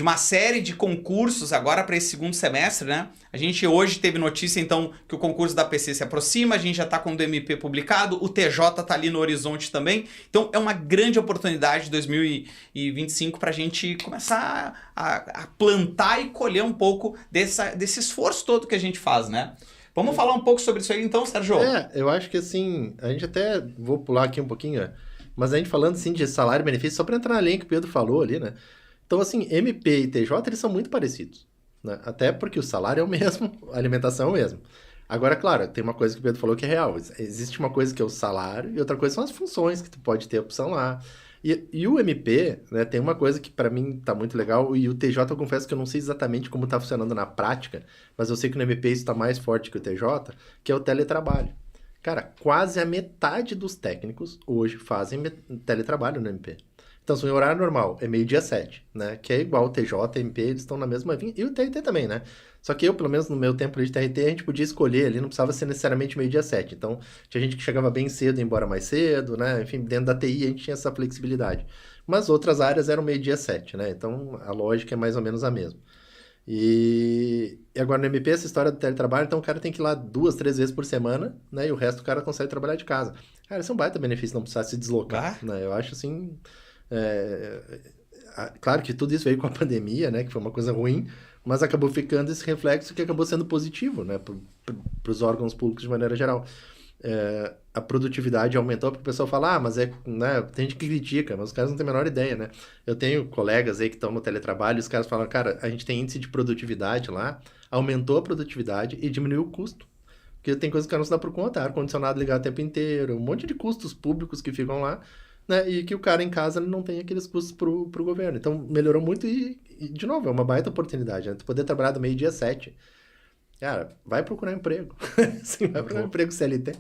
uma série de concursos agora para esse 2º semestre, né? A gente hoje teve notícia, então, que o concurso da PC se aproxima, a gente já está com o do MP publicado, o TJ está ali no horizonte também. Então, é uma grande oportunidade de 2025 para a gente começar a plantar e colher um pouco desse esforço todo que a gente faz, né? Vamos falar um pouco sobre isso aí então, Sérgio? Eu acho que assim, a gente até, vou pular aqui um pouquinho, mas a gente falando assim de salário e benefício, só para entrar na linha que o Pedro falou ali, né? Então assim, MP e TJ, eles são muito parecidos, né? Até porque o salário é o mesmo, a alimentação é o mesmo. Agora, claro, tem uma coisa que o Pedro falou que é real. Existe uma coisa que é o salário e outra coisa são as funções que tu pode ter a opção lá. E o MP, né, tem uma coisa que para mim tá muito legal, e o TJ eu confesso que eu não sei exatamente como tá funcionando na prática, mas eu sei que no MP isso tá mais forte que o TJ, que é o teletrabalho. Cara, quase a metade dos técnicos hoje fazem teletrabalho no MP. Então, se o horário normal é 12h-7, né, que é igual o TJ, MP, eles estão na mesma linha, e o TRT também, né? Só que eu, pelo menos no meu tempo de TRT, a gente podia escolher ali, não precisava ser necessariamente 12h-7. Então, tinha gente que chegava bem cedo e ia embora mais cedo, né? Enfim, dentro da TI a gente tinha essa flexibilidade. Mas outras áreas eram 12h-7, né? Então, a lógica é mais ou menos a mesma. E agora no MP, essa história do teletrabalho, então o cara tem que ir lá 2, 3 vezes por semana, né? E o resto o cara consegue trabalhar de casa. Cara, isso é um baita benefício, não precisar se deslocar, né? Eu acho assim... Claro que tudo isso veio com a pandemia, né? Que foi uma coisa ruim, mas acabou ficando esse reflexo que acabou sendo positivo, né? Para os órgãos públicos de maneira geral. A produtividade aumentou, porque o pessoal fala, mas né, tem gente que critica, mas os caras não têm a menor ideia, né? Eu tenho colegas aí que estão no teletrabalho e os caras falam, cara, a gente tem índice de produtividade lá, aumentou a produtividade e diminuiu o custo. Porque tem coisas que não se dá por conta, ar-condicionado ligado o tempo inteiro, um monte de custos públicos que ficam lá, né? E que o cara em casa não tem aqueles custos pro governo. Então, melhorou muito e, de novo, é uma baita oportunidade, né? Tu poder trabalhar do 12h-7. Cara, vai procurar emprego. Sim, vai procurar emprego CLT.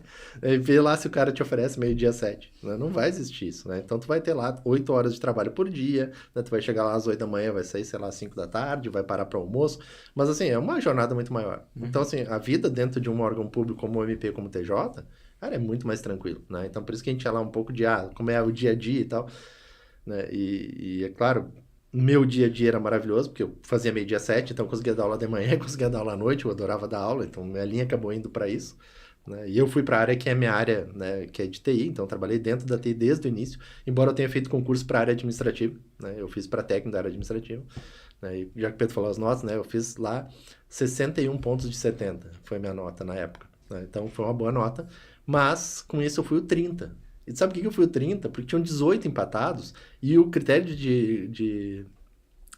Vê lá se o cara te oferece 12h-7. Né? Não vai existir isso, né? Então, tu vai ter lá 8 horas de trabalho por dia, né? Tu vai chegar lá às 8 da manhã, vai sair, sei lá, às 5 da tarde, vai parar para almoço. Mas, assim, é uma jornada muito maior. Então, assim, a vida dentro de um órgão público como o MP, como o TJ... Cara, é muito mais tranquilo, né? Então, por isso que a gente ia lá um pouco de, como é o dia a dia e tal, né? E é claro, meu dia a dia era maravilhoso, porque eu fazia 12h-7, então eu conseguia dar aula de manhã, conseguia dar aula à noite, eu adorava dar aula, então minha linha acabou indo para isso, né? E eu fui para a área que é minha área, né? Que é de TI, então eu trabalhei dentro da TI desde o início, embora eu tenha feito concurso para a área administrativa, né? Eu fiz para técnico da área administrativa, né? E já que o Pedro falou as notas, né? Eu fiz lá 61 pontos de 70, foi minha nota na época, né? Então foi uma boa nota. Mas, com isso, eu fui o 30. E sabe por que eu fui o 30? Porque tinham 18 empatados e o critério de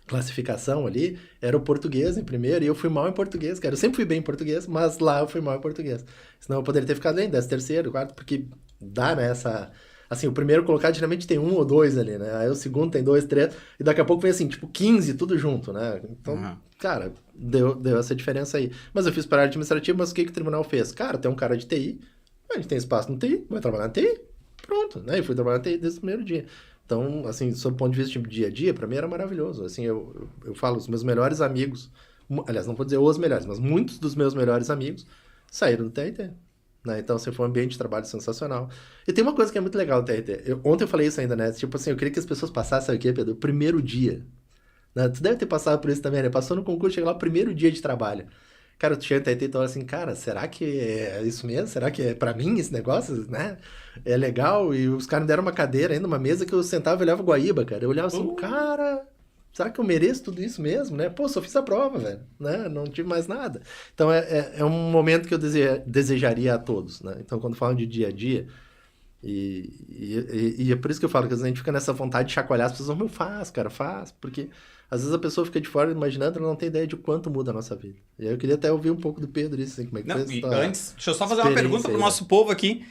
classificação ali era o português em primeiro e eu fui mal em português, cara. Eu sempre fui bem em português, mas lá eu fui mal em português. Senão eu poderia ter ficado bem, 13º, 4º, porque dá, né, essa... Assim, o primeiro colocado geralmente tem 1 ou 2 ali, né? Aí o segundo tem 2, 3, e daqui a pouco vem assim, tipo, 15, tudo junto, né? Então, cara, deu essa diferença aí. Mas eu fiz para a área administrativa, mas o que o tribunal fez? Cara, tem um cara de TI, a gente tem espaço no TI, vai trabalhar na TI, pronto, né? E fui trabalhar na TI desde o primeiro dia. Então, assim, sob o ponto de vista de dia a dia, pra mim era maravilhoso. Assim, eu falo, os meus melhores amigos, aliás, não vou dizer os melhores, mas muitos dos meus melhores amigos saíram do TRT. Né? Então, assim, foi um ambiente de trabalho sensacional. E tem uma coisa que é muito legal do TRT. Ontem eu falei isso ainda, né? Tipo assim, eu queria que as pessoas passassem, sabe o quê, Pedro? O primeiro dia. Né? Tu deve ter passado por isso também, né? Passou no concurso, chega lá, o primeiro dia de trabalho. Cara, tu chega no TRT e tu olha assim, cara, será que é isso mesmo? Será que é pra mim esse negócio, né? É legal? E os caras me deram uma cadeira ainda, uma mesa que eu sentava e olhava Guaíba, cara. Eu olhava assim, cara, será que eu mereço tudo isso mesmo, né? Pô, só fiz a prova, velho, né? Não tive mais nada. Então, é um momento que eu desejaria a todos, né? Então, quando falam de dia a dia, e é por isso que eu falo que às vezes a gente fica nessa vontade de chacoalhar as pessoas, meu, faz, cara, faz, porque... Às vezes a pessoa fica de fora imaginando, ela não tem ideia de quanto muda a nossa vida. E aí eu queria até ouvir um pouco do Pedro, isso, assim, como é que foi essa antes, deixa eu só fazer uma pergunta pro nosso povo aqui.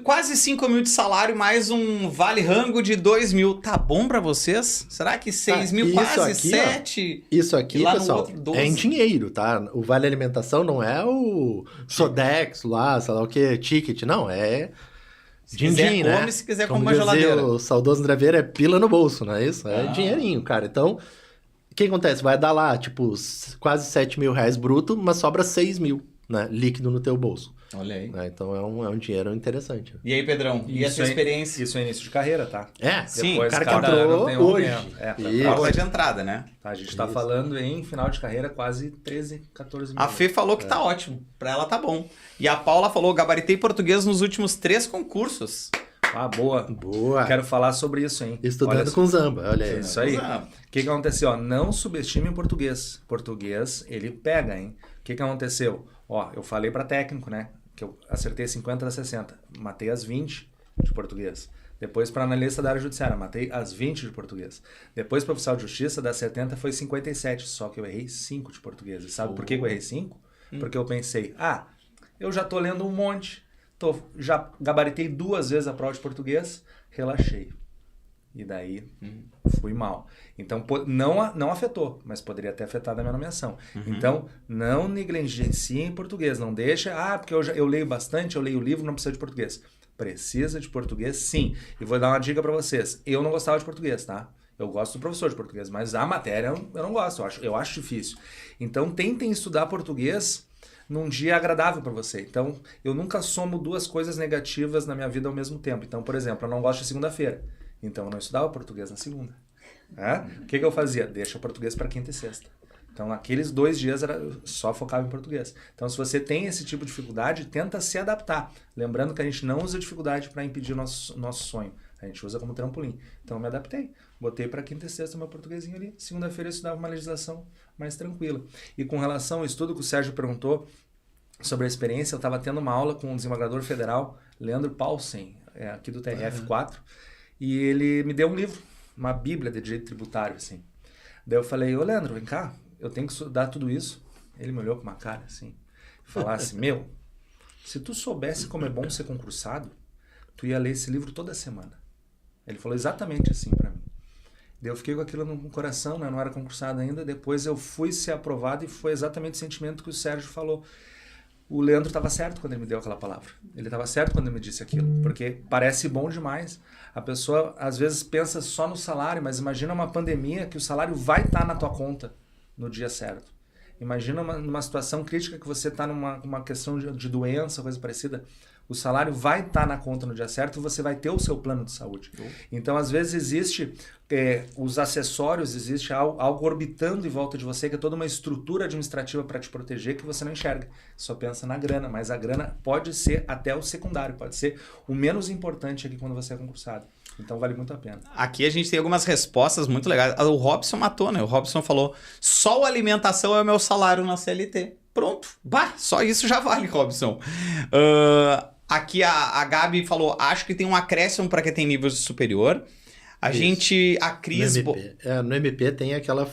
Quase 5 mil de salário, mais um vale rango de 2 mil. Tá bom pra vocês? Será que 6 mil, quase aqui, 7? Isso aqui, lá pessoal, no outro, 12. é em dinheiro, tá? O vale alimentação não é o Sodexo lá, sei lá o que, ticket, não, é... Se quiser, né? come, se quiser, como compra uma geladeira. O saudoso André Vieira é pila no bolso, não é isso? É dinheirinho, cara. Então, o que acontece? Vai dar lá, tipo, quase 7 mil reais bruto, mas sobra 6 mil, né? Líquido no teu bolso. Olha aí. Né? Então, é um dinheiro interessante. E aí, Pedrão? E essa experiência? Isso é início de carreira, tá? Sim. Depois, o cara que cada entrou ano tem um hoje. Porta de entrada, né? Tá, a gente tá falando em final de carreira quase 13, 14 mil. A Fê falou que tá ótimo. Pra ela tá bom. E a Paula falou, gabaritei português nos últimos 3 concursos. Ah, boa. Boa. Quero falar sobre isso, hein? Estudando com Zamba, olha aí. Isso aí. O que aconteceu? Não subestime o português. Português, ele pega, hein? O que aconteceu? Ó, eu falei para técnico, né? Que eu acertei 50 das 60. Matei as 20 de português. Depois para analista da área judiciária, matei as 20 de português. Depois para oficial de justiça, das 70 foi 57. Só que eu errei 5 de português. E sabe por que eu errei 5? Porque eu pensei, eu já tô lendo um monte. Já gabaritei 2 vezes a prova de português, relaxei. E daí fui mal. Então não afetou, mas poderia ter afetado a minha nomeação. Então não negligencie em português. Não deixa, porque eu leio bastante, eu leio o livro, não precisa de português. Precisa de português, sim. E vou dar uma dica para vocês. Eu não gostava de português, tá? Eu gosto do professor de português, mas a matéria eu não gosto, eu acho difícil. Então tentem estudar português num dia agradável para você. Então eu nunca somo 2 coisas negativas na minha vida ao mesmo tempo. Então, por exemplo, eu não gosto de segunda-feira. Então eu não estudava português na segunda. O que eu fazia? Deixa o português para quinta e sexta. Então naqueles 2 dias eu só focava em português. Então se você tem esse tipo de dificuldade, tenta se adaptar. Lembrando que a gente não usa dificuldade para impedir o nosso sonho. A gente usa como trampolim. Então eu me adaptei. Botei para quinta e sexta o meu portuguesinho ali. Segunda-feira eu estudava uma legislação mais tranquila. E com relação ao estudo que o Sérgio perguntou sobre a experiência, eu estava tendo uma aula com um desembargador federal, Leandro Paulsen, aqui do TRF4, e ele me deu um livro, uma bíblia de direito tributário, assim. Daí eu falei, ô Leandro, vem cá, eu tenho que estudar tudo isso. Ele me olhou com uma cara assim, e falasse, se tu soubesse como é bom ser concursado, tu ia ler esse livro toda semana. Ele falou exatamente assim para mim. Daí eu fiquei com aquilo no coração, né? Eu não era concursado ainda. Depois eu fui ser aprovado e foi exatamente o sentimento que o Sérgio falou. O Leandro estava certo quando ele me deu aquela palavra. Ele estava certo quando ele me disse aquilo. Porque parece bom demais. A pessoa às vezes pensa só no salário, mas imagina uma pandemia que o salário vai estar na tua conta no dia certo. Imagina numa situação crítica que você está numa questão de doença, coisa parecida. O salário vai estar na conta no dia certo e você vai ter o seu plano de saúde. Então, às vezes, existe os acessórios, existe algo orbitando em volta de você, que é toda uma estrutura administrativa para te proteger que você não enxerga. Só pensa na grana, mas a grana pode ser até o secundário, pode ser o menos importante aqui quando você é concursado. Então, vale muito a pena. Aqui a gente tem algumas respostas muito legais. O Robson matou, né? O Robson falou, só a alimentação é o meu salário na CLT. Pronto. Só isso já vale, Robson. Aqui a Gabi falou, acho que tem um acréscimo para quem tem nível superior. A Cris... No MP tem aquela...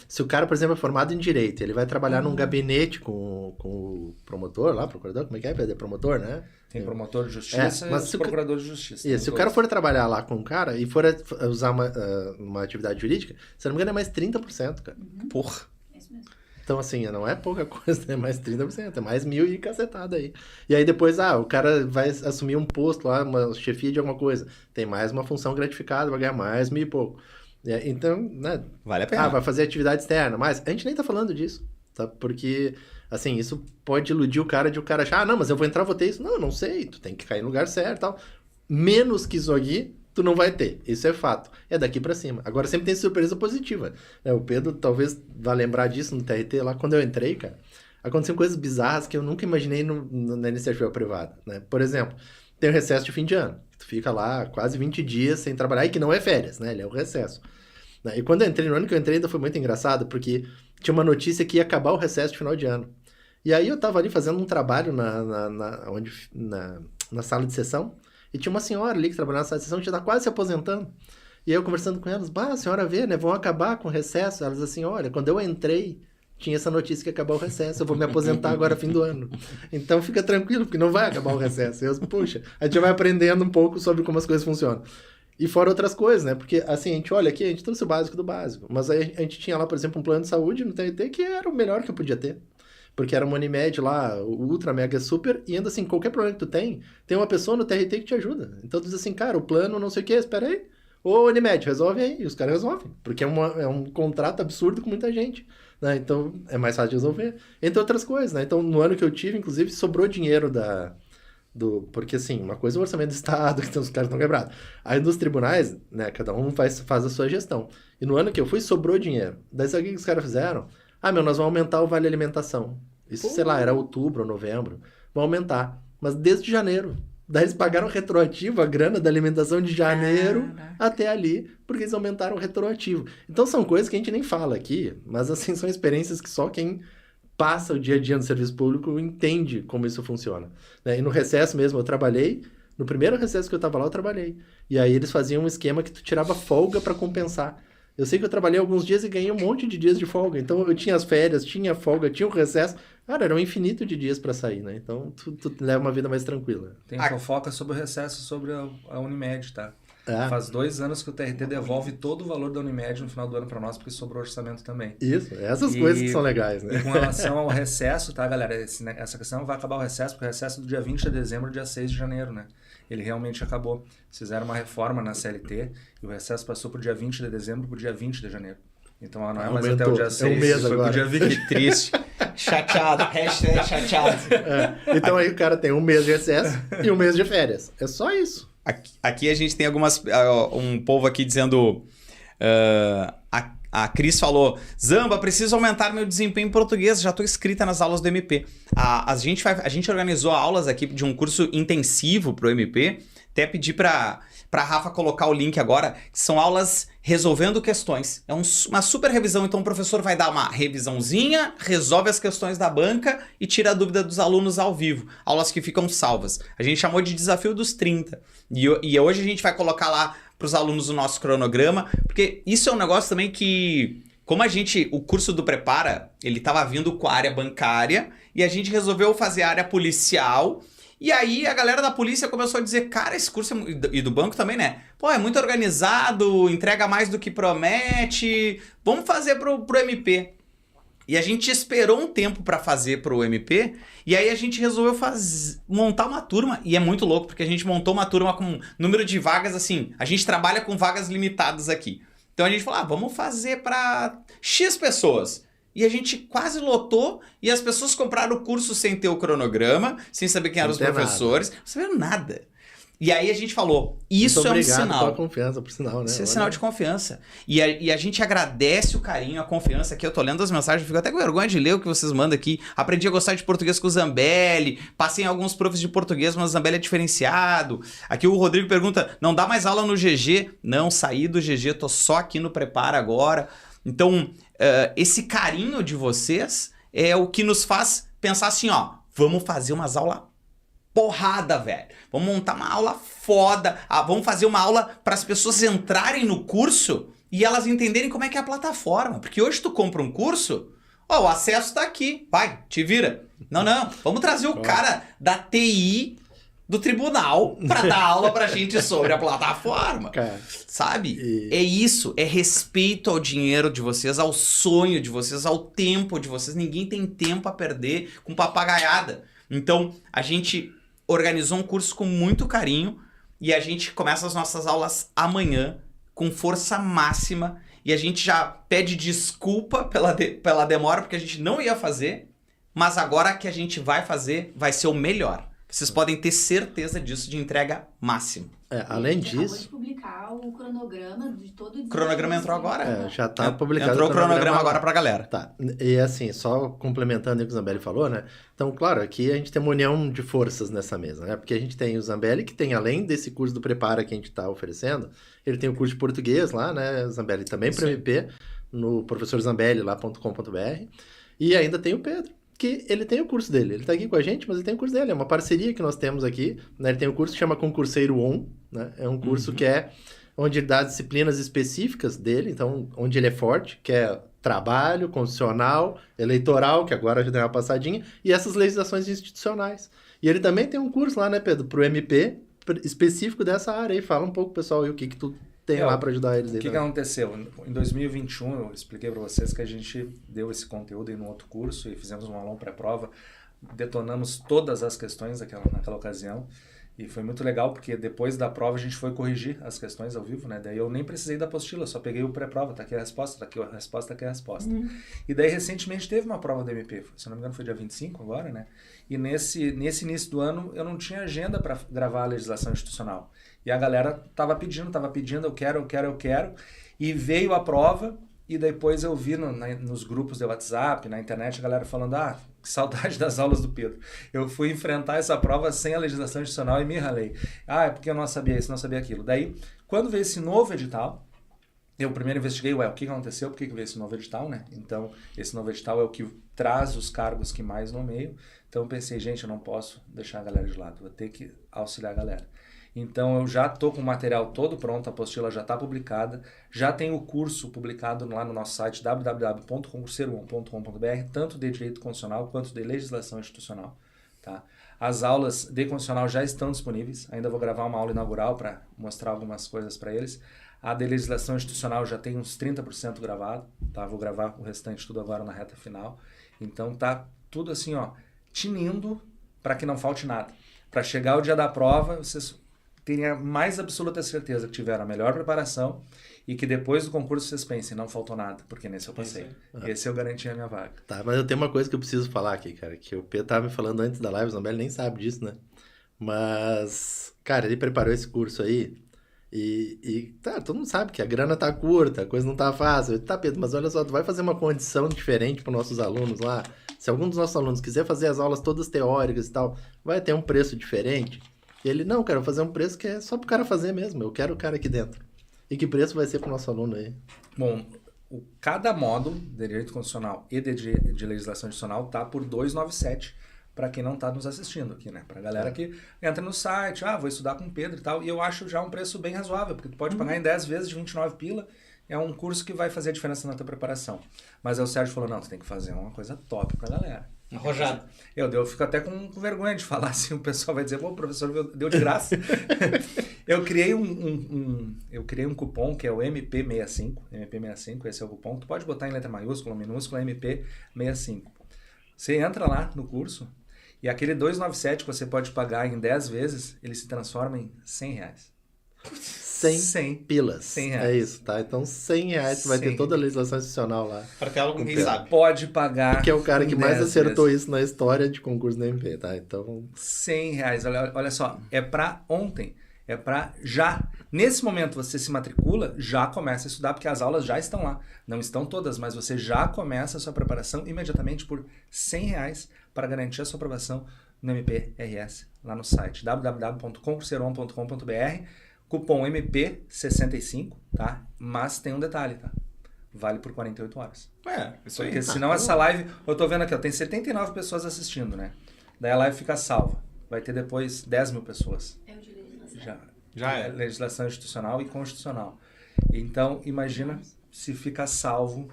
se o cara, por exemplo, é formado em Direito, ele vai trabalhar num gabinete com o promotor lá, procurador, como é que é? É promotor, né? Tem promotor de justiça e procurador de justiça. Isso, se o cara for trabalhar lá com o cara e for usar uma atividade jurídica, se não me engano é mais 30%, cara. Porra. Então, assim, não é pouca coisa, é mais 30%, é mais 1.000 e cacetada aí. E aí depois, o cara vai assumir um posto lá, uma chefia de alguma coisa, tem mais uma função gratificada, vai ganhar mais 1.000 e pouco. Então, né? Vale a pena. Vai fazer atividade externa, mas a gente nem tá falando disso, tá? Porque, assim, isso pode iludir o cara de o cara achar, não, mas eu vou entrar, vou ter isso. Não sei, tu tem que cair no lugar certo e tal. Menos que isso aqui, tu não vai ter. Isso é fato. É daqui pra cima. Agora sempre tem surpresa positiva. O Pedro talvez vá lembrar disso no TRT. Lá quando eu entrei, cara, aconteceram coisas bizarras que eu nunca imaginei na iniciativa privada. Né? Por exemplo, tem o recesso de fim de ano. Tu fica lá quase 20 dias sem trabalhar, e que não é férias, né? Ele é o recesso. E quando eu entrei, no ano que eu entrei, ainda foi muito engraçado, porque tinha uma notícia que ia acabar o recesso de final de ano. E aí eu tava ali fazendo um trabalho na sala de sessão, e tinha uma senhora ali que trabalhava na sala de sessão que já tá quase se aposentando. E aí eu conversando com elas, a senhora vê, né? Vão acabar com o recesso. Elas assim, olha, quando eu entrei, tinha essa notícia que ia acabar o recesso. Eu vou me aposentar agora fim do ano. Então fica tranquilo, porque não vai acabar o recesso. Puxa, a gente vai aprendendo um pouco sobre como as coisas funcionam. E fora outras coisas, né? Porque assim, a gente olha aqui, a gente trouxe o básico do básico. Mas aí a gente tinha lá, por exemplo, um plano de saúde no TRT que era o melhor que eu podia ter. Porque era uma Unimed lá, ultra, mega, super, e ainda assim, qualquer problema que tu tem uma pessoa no TRT que te ajuda. Então tu diz assim, cara, o plano não sei o que, espera aí. Ô Unimed, resolve aí. E os caras resolvem. Porque é um contrato absurdo com muita gente. Né? Então é mais fácil de resolver. Entre outras coisas, né? Então no ano que eu tive, inclusive, sobrou dinheiro porque assim, uma coisa é o orçamento do Estado, que os caras estão quebrados. Aí nos tribunais, né, cada um faz a sua gestão. E no ano que eu fui, sobrou dinheiro. Daí sabe o que os caras fizeram? Nós vamos aumentar o vale alimentação. Isso, sei lá, era outubro ou novembro. Vão aumentar. Mas desde janeiro. Daí eles pagaram retroativo a grana da alimentação de janeiro até ali, porque eles aumentaram o retroativo. Então são coisas que a gente nem fala aqui, mas assim, são experiências que só quem passa o dia a dia no serviço público entende como isso funciona. Né? E no recesso mesmo eu trabalhei, no primeiro recesso que eu estava lá eu trabalhei. E aí eles faziam um esquema que tu tirava folga para compensar. Eu sei que eu trabalhei alguns dias e ganhei um monte de dias de folga. Então eu tinha as férias, tinha folga, tinha o recesso. Cara, era um infinito de dias para sair, né? Então tu leva uma vida mais tranquila. Tem fofoca sobre o recesso sobre a Unimed, tá? Ah. Faz 2 anos que o TRT devolve todo o valor da Unimed no final do ano para nós, porque sobrou orçamento também. Isso, essas coisas que são legais, né? E com relação ao recesso, tá, galera? Essa questão vai acabar o recesso, porque o recesso é do dia 20 de dezembro ao dia 6 de janeiro, né? Ele realmente acabou. Fizeram uma reforma na CLT e o recesso passou pro dia 20 de dezembro pro dia 20 de janeiro. Então não é mais até o dia 6, é um mês foi agora. pro dia 20. Que triste. Chateado. Hashtag chateado. Então aí o cara tem um mês de recesso e um mês de férias. É só isso. Aqui a gente tem um povo aqui dizendo... A Cris falou, Zamba, preciso aumentar meu desempenho em português, já estou inscrita nas aulas do MP. A gente organizou aulas aqui de um curso intensivo para o MP, até pedi para Rafa colocar o link agora, que são aulas resolvendo questões. É uma super revisão, então o professor vai dar uma revisãozinha, resolve as questões da banca e tira a dúvida dos alunos ao vivo. Aulas que ficam salvas. A gente chamou de Desafio dos 30. E hoje a gente vai colocar lá para os alunos o nosso cronograma, porque isso é um negócio também que, como o curso do Prepara, ele estava vindo com a área bancária e a gente resolveu fazer a área policial. E aí a galera da polícia começou a dizer, cara, esse curso e do banco também, né? Pô, é muito organizado, entrega mais do que promete, vamos fazer pro MP. E a gente esperou um tempo para fazer pro MP, e aí a gente resolveu montar uma turma, e é muito louco, porque a gente montou uma turma com número de vagas, assim, a gente trabalha com vagas limitadas aqui. Então a gente falou, vamos fazer para X pessoas. E a gente quase lotou, e as pessoas compraram o curso sem ter o cronograma, sem saber quem eram os professores, não sabiam nada. E aí a gente falou, isso é um sinal. Obrigado pela confiança, por sinal, né? Isso é sinal de confiança. E a gente agradece o carinho, a confiança. Aqui eu tô lendo as mensagens, fico até com vergonha de ler o que vocês mandam aqui. Aprendi a gostar de português com o Zambelli, passei em alguns profs de português, mas o Zambelli é diferenciado. Aqui o Rodrigo pergunta, não dá mais aula no GG? Não, saí do GG, tô só aqui no Prepara agora. Então, esse carinho de vocês é o que nos faz pensar assim, vamos fazer umas aulas porrada, velho. Vamos montar uma aula foda. Vamos fazer uma aula para as pessoas entrarem no curso e elas entenderem como é que é a plataforma. Porque hoje tu compra um curso, o acesso tá aqui. Vai, te vira. Não. Vamos trazer o cara da TI do tribunal para dar aula pra gente sobre a plataforma. Cara, sabe? É isso. É respeito ao dinheiro de vocês, ao sonho de vocês, ao tempo de vocês. Ninguém tem tempo a perder com papagaiada. Então, a gente organizou um curso com muito carinho e a gente começa as nossas aulas amanhã com força máxima e a gente já pede desculpa pela demora porque a gente não ia fazer, mas agora que a gente vai fazer vai ser o melhor. Vocês podem ter certeza disso, de entrega máxima. Além disso... Acabou de publicar o cronograma de todo o... O cronograma entrou agora. Já está publicado. Entrou o cronograma agora pra galera. Tá. E assim, só complementando o que o Zambelli falou, né? Então, claro, aqui a gente tem uma união de forças nessa mesa, né? Porque a gente tem o Zambelli, que tem, além desse curso do Prepara que a gente está oferecendo, ele tem o curso de português lá, né? Zambelli também para MP, no professorzambelli.com.br. E ainda tem o Pedro, que ele tem o curso dele. Ele está aqui com a gente, mas ele tem o curso dele. É uma parceria que nós temos aqui, né? Ele tem um curso que chama Concurseiro On, né? É um curso que é onde ele dá as disciplinas específicas dele, então, onde ele é forte, que é trabalho, constitucional, eleitoral, que agora já deu uma passadinha, e essas legislações institucionais. E ele também tem um curso lá, né, Pedro, para o MP, específico dessa área. E fala um pouco, pessoal, e o que tu tem lá para ajudar eles aí. O que aconteceu? Em 2021, eu expliquei para vocês que a gente deu esse conteúdo em um outro curso e fizemos um aulão pré-prova, detonamos todas as questões naquela ocasião, e foi muito legal, porque depois da prova a gente foi corrigir as questões ao vivo, né? Daí eu nem precisei da apostila, só peguei o pré-prova, tá aqui a resposta, tá aqui a resposta, tá aqui a resposta. E daí recentemente teve uma prova do MP, se não me engano foi dia 25 agora, né? E nesse início do ano eu não tinha agenda para gravar a legislação institucional. E a galera tava pedindo, eu quero, e veio a prova, e depois eu vi nos grupos de WhatsApp, na internet, a galera falando, que saudade das aulas do Pedro. Eu fui enfrentar essa prova sem a legislação institucional e me ralei. É porque eu não sabia isso, não sabia aquilo. Daí, quando veio esse novo edital, eu primeiro investiguei, o que aconteceu, por que veio esse novo edital, né? Então, esse novo edital é o que traz os cargos que mais nomeiam. Então, eu pensei, gente, eu não posso deixar a galera de lado, vou ter que auxiliar a galera. Então, eu já estou com o material todo pronto, a apostila já está publicada, já tem o curso publicado lá no nosso site www.concurseiro1.com.br, tanto de Direito Constitucional quanto de Legislação Institucional, tá? As aulas de Constitucional já estão disponíveis, ainda vou gravar uma aula inaugural para mostrar algumas coisas para eles. A de Legislação Institucional já tem uns 30% gravado, tá? Vou gravar o restante tudo agora na reta final. Então, tá tudo assim, ó, tinindo para que não falte nada. Para chegar o dia da prova, vocês terem a mais absoluta certeza que tiveram a melhor preparação e que depois do concurso vocês pensem, não faltou nada, porque nesse eu passei. Esse eu garanti a minha vaga. Tá, mas eu tenho uma coisa que eu preciso falar aqui, cara, que o Pedro tava me falando antes da live, o Zambelli nem sabe disso, né? Mas, cara, ele preparou esse curso aí tá, todo mundo sabe que a grana tá curta, a coisa não tá fácil. Tá, Pedro, mas olha só, tu vai fazer uma condição diferente para nossos alunos lá. Se algum dos nossos alunos quiser fazer as aulas todas teóricas e tal, vai ter um preço diferente. E ele, não, quero fazer um preço que é só pro cara fazer mesmo, eu quero o cara aqui dentro. E que preço vai ser pro nosso aluno aí? Bom, cada módulo de Direito Constitucional e de Legislação Institucional tá por R$ 297 para quem não está nos assistindo aqui, né? Para a galera que entra no site, vou estudar com o Pedro e tal, e eu acho já um preço bem razoável, porque tu pode pagar em 10 vezes de 29 pila, é um curso que vai fazer a diferença na tua preparação. Mas aí o Sérgio falou, não, tu tem que fazer uma coisa top para a galera. Arrojado. Eu fico até com vergonha de falar assim, o pessoal vai dizer, pô, o professor deu de graça. Eu criei um cupom que é o MP65, esse é o cupom, tu pode botar em letra maiúscula, minúscula, MP65. Você entra lá no curso, e aquele 297 que você pode pagar em 10 vezes, ele se transforma em R$100. 100 pilas. 100 reais. É isso, tá? Então, R$100 você vai ter toda a legislação institucional lá. Para ter algo que ninguém sabe. Pode pagar. Que é o cara que mais acertou isso na história de concurso da MP, tá? Então. R$100. Olha só, é para ontem. É para já. Nesse momento você se matricula, já começa a estudar, porque as aulas já estão lá. Não estão todas, mas você já começa a sua preparação imediatamente por R$100 para garantir a sua aprovação no MPRS, lá no site www.concurseiro1.com.br, cupom MP65, tá? Mas tem um detalhe, tá? Vale por 48 horas. Isso aí. Porque senão essa live, eu tô vendo aqui, ó, tem 79 pessoas assistindo, né? Daí a live fica salva. Vai ter depois 10 mil pessoas. É o de legislação. Já é. Legislação institucional e constitucional. Então, imagina se fica salvo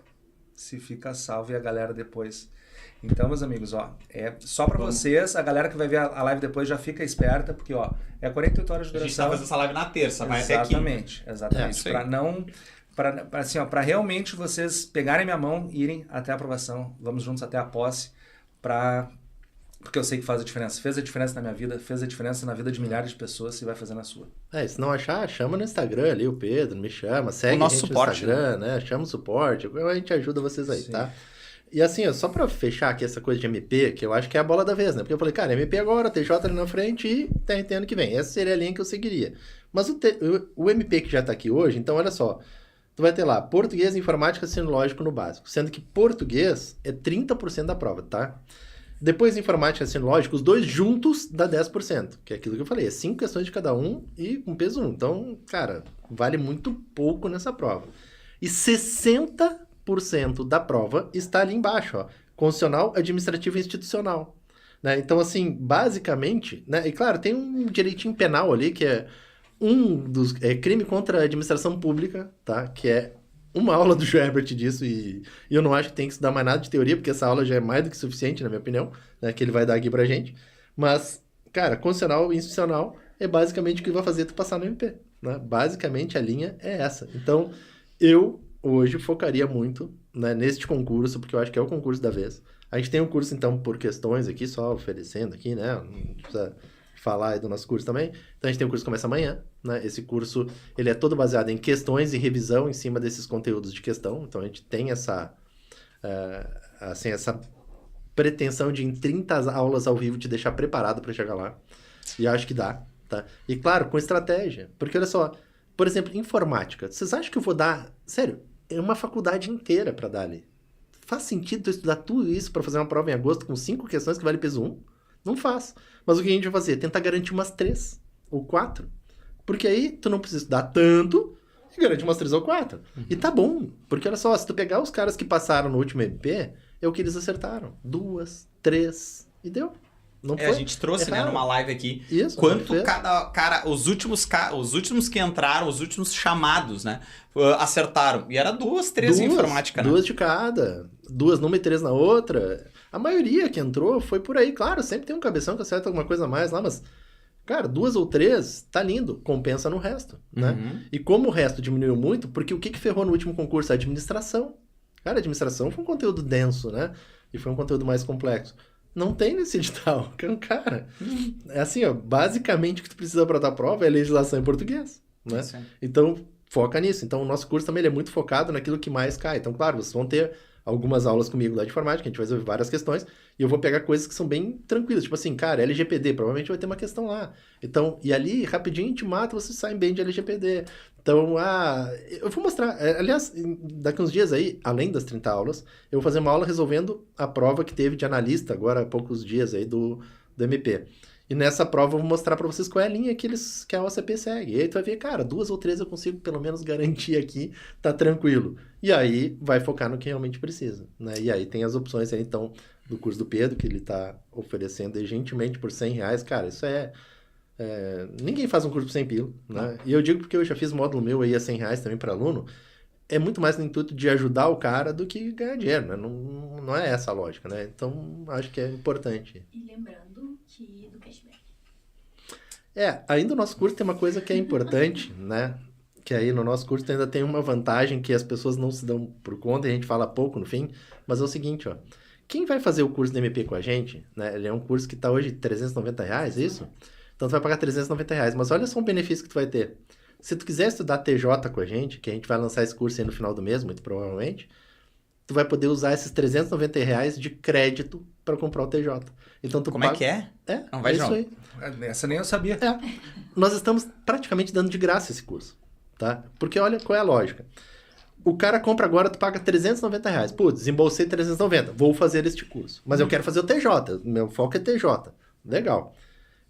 e a galera depois. Então, meus amigos, ó, é só para vocês, a galera que vai ver a live depois já fica esperta, porque, ó, é 48 horas de duração. A gente tá fazendo essa live na terça, vai até aqui. Exatamente. Para não... Assim, ó, para realmente vocês pegarem minha mão e irem até a aprovação, vamos juntos até a posse, porque eu sei que faz a diferença. Fez a diferença na minha vida, fez a diferença na vida de milhares de pessoas e vai fazer na sua. Se não achar, chama no Instagram ali, o Pedro, me chama, segue nosso a gente suporte, no Instagram, né? Chama o suporte, a gente ajuda vocês aí, tá? E assim, ó, só pra fechar aqui essa coisa de MP, que eu acho que é a bola da vez, né? Porque eu falei, cara, MP agora, TJ ali na frente e TRT ano que vem. Essa seria a linha que eu seguiria. Mas o MP que já tá aqui hoje, então olha só, tu vai ter lá português, informática, sinológico no básico, sendo que português é 30% da prova, tá? Depois informática e sinológico, os dois juntos dá 10%, que é aquilo que eu falei, é 5 questões de cada um e com peso 1. Então, cara, vale muito pouco nessa prova. E 60% da prova está ali embaixo, ó, constitucional, administrativo e institucional. Né? Então, assim, basicamente, né? E claro, tem um direitinho penal ali, que é crime contra a administração pública, tá? Que é uma aula do Herbert disso, e eu não acho que tem que estudar mais nada de teoria, porque essa aula já é mais do que suficiente, na minha opinião, né, que ele vai dar aqui pra gente. Mas, cara, constitucional e institucional é basicamente o que vai fazer tu passar no MP, né? Basicamente a linha é essa. Então, eu hoje focaria muito, né, neste concurso, porque eu acho que é o concurso da vez. A gente tem um curso, então, por questões aqui, só oferecendo aqui, né? Não precisa falar aí do nosso curso também. Então, a gente tem um curso que começa amanhã, né? Esse curso, ele é todo baseado em questões e revisão em cima desses conteúdos de questão. Então, a gente tem essa pretensão de, em 30 aulas ao vivo, te deixar preparado para chegar lá. E acho que dá, tá? E, claro, com estratégia. Porque, olha só, por exemplo, informática. Vocês acham que eu vou dar... Sério, é uma faculdade inteira para dar ali. Faz sentido tu estudar tudo isso para fazer uma prova em agosto com 5 questões que vale peso 1? Não faz. Mas o que a gente vai fazer? Tentar garantir umas 3 ou 4. Porque aí tu não precisa estudar tanto e garante umas 3 ou 4. E tá bom, porque olha só, se tu pegar os caras que passaram no último MP, é o que eles acertaram. 2, 3, e deu. Não foi a gente trouxe, né, numa live aqui, isso, quanto cada cara, os últimos que entraram, os últimos chamados, né, acertaram. E era 2, 3 em informática, né? 2 de cada. 2 numa e 3 na outra. A maioria que entrou foi por aí. Claro, sempre tem um cabeção que acerta alguma coisa a mais lá, mas, cara, 2 ou 3, tá lindo. Compensa no resto, né? E como o resto diminuiu muito, porque o que ferrou no último concurso? A administração. Cara, a administração foi um conteúdo denso, né? E foi um conteúdo mais complexo. Não tem nesse edital. Cara, é assim, ó, basicamente o que tu precisa para dar prova é legislação em português, né? Sim. Então, foca nisso. Então, o nosso curso também ele é muito focado naquilo que mais cai. Então, claro, vocês vão ter algumas aulas comigo lá de informática, a gente vai resolver várias questões, e eu vou pegar coisas que são bem tranquilas, tipo assim, cara, LGPD, provavelmente vai ter uma questão lá. Então, e ali, rapidinho, a gente mata, vocês saem bem de LGPD. Então, eu vou mostrar, aliás, daqui uns dias aí, além das 30 aulas, eu vou fazer uma aula resolvendo a prova que teve de analista, agora há poucos dias aí, do MP. E nessa prova eu vou mostrar para vocês qual é a linha que a OCP segue. E aí tu vai ver, cara, 2 ou 3 eu consigo pelo menos garantir aqui, tá tranquilo. E aí vai focar no que realmente precisa, né? E aí tem as opções aí, então, do curso do Pedro, que ele tá oferecendo aí gentilmente por R$100. Cara, isso ninguém faz um curso por 100 pila, né? E eu digo porque eu já fiz módulo meu aí a R$100 também para aluno. É muito mais no intuito de ajudar o cara do que ganhar dinheiro, né? Não é essa a lógica, né? Então, acho que é importante. E lembrando que do cashback. Ainda o nosso curso tem uma coisa que é importante, né? Que aí no nosso curso ainda tem uma vantagem que as pessoas não se dão por conta, e a gente fala pouco no fim, mas é o seguinte, ó. Quem vai fazer o curso de MP com a gente, né? Ele é um curso que tá hoje R$390, é isso? Então tu vai pagar R$390, mas olha só um benefício que tu vai ter. Se tu quiser estudar TJ com a gente, que a gente vai lançar esse curso aí no final do mês, muito provavelmente, tu vai poder usar esses R$390 de crédito para comprar o TJ. Então tu Como é que é? Não vai isso aí. Essa nem eu sabia. Nós estamos praticamente dando de graça esse curso, tá? Porque olha qual é a lógica. O cara compra agora, tu paga R$390. Putz, desembolsei 390, vou fazer este curso. Mas eu quero fazer o TJ, meu foco é TJ. Legal.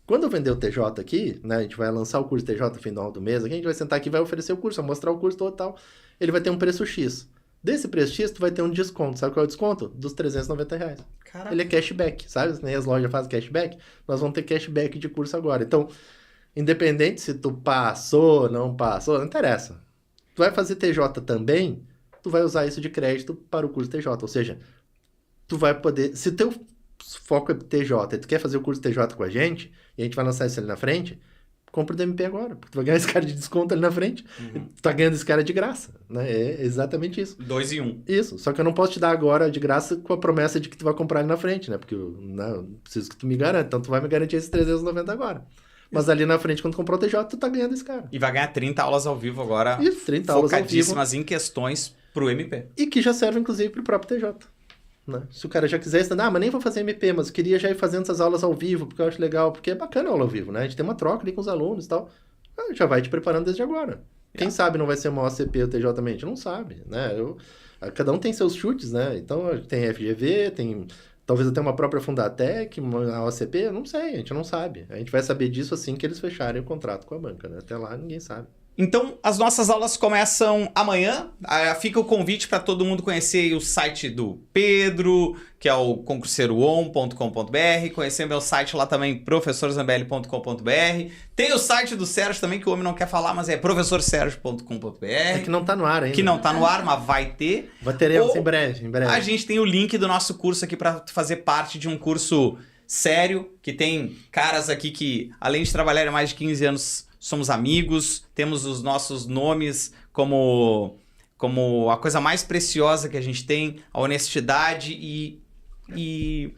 Quando eu vender o TJ aqui, né, a gente vai lançar o curso TJ no final do mês, aqui a gente vai sentar aqui e vai oferecer o curso, vai mostrar o curso todo e tal. Ele vai ter um preço X. Desse preço X, tu vai ter um desconto. Sabe qual é o desconto? Dos R$390. Caraca. Ele é cashback, sabe? Nem as lojas fazem cashback, nós vamos ter cashback de curso agora. Então, independente se tu passou, não interessa. Tu vai fazer TJ também, tu vai usar isso de crédito para o curso TJ. Ou seja, tu vai poder... Se o teu foco é TJ e tu quer fazer o curso TJ com a gente, e a gente vai lançar isso ali na frente, compra o DMP agora, porque tu vai ganhar esse cara de desconto ali na frente. Tu tá ganhando esse cara de graça, né? É exatamente isso. 2 em 1. Isso, só que eu não posso te dar agora de graça com a promessa de que tu vai comprar ali na frente, né? Porque eu preciso que tu me garanta, então tu vai me garantir esses 390 agora. Mas ali na frente, quando tu comprar o TJ, tu tá ganhando esse cara. E vai ganhar 30 aulas ao vivo agora. Isso, 30 aulas ao vivo. Focadíssimas em questões pro MP. E que já serve, inclusive, pro próprio TJ. Né? Se o cara já quiser estudar, mas nem vou fazer MP, mas eu queria já ir fazendo essas aulas ao vivo, porque eu acho legal, porque é bacana a aula ao vivo, né? A gente tem uma troca ali com os alunos e tal. Já vai te preparando desde agora. Quem sabe não vai ser uma OCP ou TJ também? A gente não sabe, né? Cada um tem seus chutes, né? Então, tem FGV, tem talvez até uma própria Fundatec, uma OCP, não sei, a gente não sabe. A gente vai saber disso assim que eles fecharem o contrato com a banca, né? Até lá, ninguém sabe. Então, as nossas aulas começam amanhã. Fica o convite para todo mundo conhecer o site do Pedro, que é o concurseiroon.com.br. Conhecer meu site lá também, professorzambelli.com.br. Tem o site do Sérgio também, que o homem não quer falar, mas é professorsergio.com.br. É que não tá no ar ainda. Que não tá no ar, mas vai ter. Teremos em breve. A gente tem o link do nosso curso aqui para fazer parte de um curso sério, que tem caras aqui que, além de trabalharem há mais de 15 anos... Somos amigos, temos os nossos nomes como a coisa mais preciosa que a gente tem, a honestidade e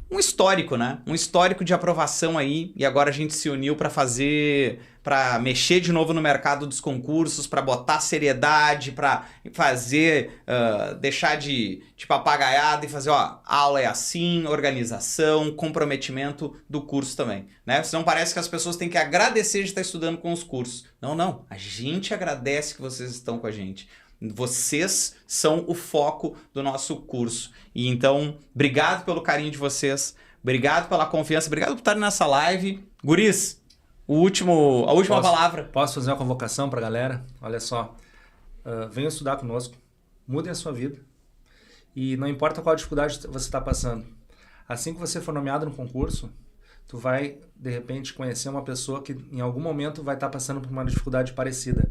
um histórico, né? Um histórico de aprovação aí. E agora a gente se uniu para mexer de novo no mercado dos concursos, para botar seriedade, para fazer, deixar de papagaiada e fazer, ó, aula é assim, organização, comprometimento do curso também, né? Senão parece que as pessoas têm que agradecer de estar estudando com os cursos. Não, a gente agradece que vocês estão com a gente. Vocês são o foco do nosso curso. E então, obrigado pelo carinho de vocês, obrigado pela confiança, obrigado por estarem nessa live. Guris, a última palavra. Posso fazer uma convocação pra galera? Olha só, venham estudar conosco, mudem a sua vida. E não importa qual dificuldade você está passando. Assim que você for nomeado no concurso, tu vai, de repente, conhecer uma pessoa que em algum momento vai estar passando por uma dificuldade parecida.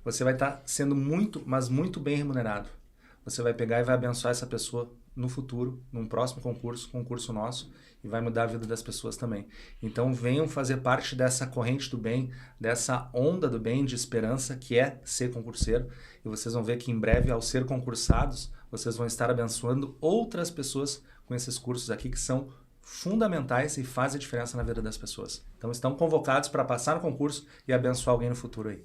Você vai estar sendo muito, mas muito bem remunerado. Você vai pegar e vai abençoar essa pessoa no futuro, num próximo concurso nosso, e vai mudar a vida das pessoas também. Então venham fazer parte dessa corrente do bem, dessa onda do bem de esperança que é ser concurseiro, e vocês vão ver que em breve, ao ser concursados, vocês vão estar abençoando outras pessoas com esses cursos aqui que são fundamentais e fazem a diferença na vida das pessoas. Então estão convocados para passar no concurso e abençoar alguém no futuro aí.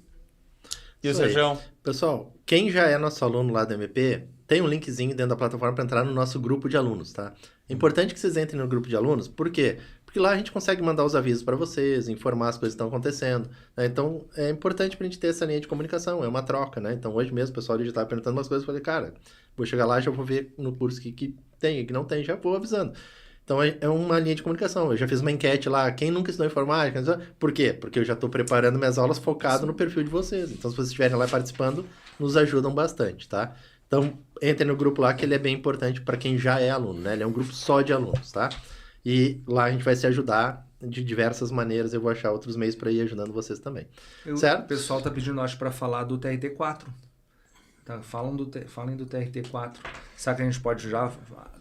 E o Sérgio? Pessoal, quem já é nosso aluno lá do MP, tem um linkzinho dentro da plataforma para entrar no nosso grupo de alunos, tá? É importante que vocês entrem no grupo de alunos, por quê? Porque lá a gente consegue mandar os avisos para vocês, informar as coisas que estão acontecendo, né? Então, é importante para a gente ter essa linha de comunicação, é uma troca, né? Então, hoje mesmo o pessoal já estava perguntando umas coisas, eu falei, cara, vou chegar lá, já vou ver no curso que tem e que não tem, já vou avisando. Então, é uma linha de comunicação. Eu já fiz uma enquete lá, quem nunca estudou informática? Por quê? Porque eu já estou preparando minhas aulas focado no perfil de vocês. Então, se vocês estiverem lá participando, nos ajudam bastante, tá? Então, entrem no grupo lá, que ele é bem importante para quem já é aluno, né? Ele é um grupo só de alunos, tá? E lá a gente vai se ajudar de diversas maneiras. Eu vou achar outros meios para ir ajudando vocês também. Certo? O pessoal tá pedindo, acho, para falar do TRT4. Tá? Falem do TRT4. Será que a gente pode já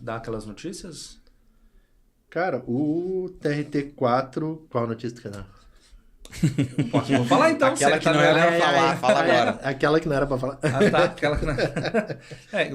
dar aquelas notícias? Cara, o TRT4... Qual notícia que era? Vou falar então. Aquela que não era pra falar, fala agora. Aquela que não era pra falar. Ah, tá. Aquela que não...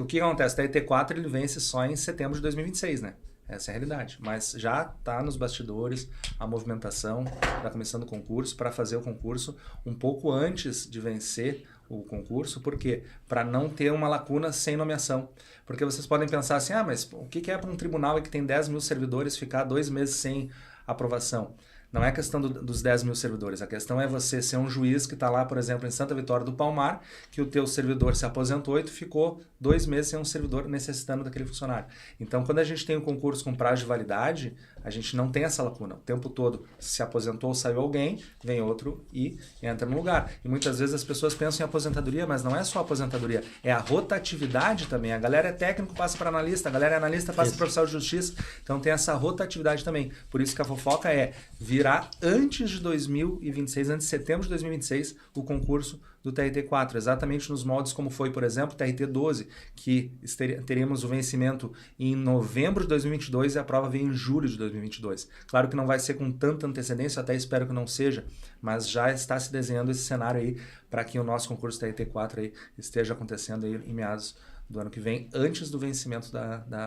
O que acontece? O TRT4 ele vence só em setembro de 2026, né? Essa é a realidade. Mas já está nos bastidores a movimentação da comissão do concurso para fazer o concurso um pouco antes de vencer o concurso. Por quê? Para não ter uma lacuna sem nomeação. Porque vocês podem pensar assim, mas o que é para um tribunal que tem 10 mil servidores ficar 2 meses sem aprovação? Não é questão dos 10 mil servidores, a questão é você ser um juiz que está lá, por exemplo, em Santa Vitória do Palmar, que o teu servidor se aposentou e tu ficou 2 meses sem um servidor necessitando daquele funcionário. Então, quando a gente tem um concurso com prazo de validade, a gente não tem essa lacuna. O tempo todo se aposentou, saiu alguém, vem outro e entra no lugar. E muitas vezes as pessoas pensam em aposentadoria, mas não é só aposentadoria, é a rotatividade também. A galera é técnico, passa para analista, a galera é analista, passa para oficial de justiça. Então tem essa rotatividade também. Por isso que a fofoca é virá antes de 2026, antes de setembro de 2026, o concurso do TRT4, exatamente nos moldes como foi, por exemplo, o TRT12, que teríamos o vencimento em novembro de 2022 e a prova vem em julho de 2022. Claro que não vai ser com tanta antecedência, até espero que não seja, mas já está se desenhando esse cenário aí para que o nosso concurso TRT4 aí esteja acontecendo aí em meados do ano que vem, antes do vencimento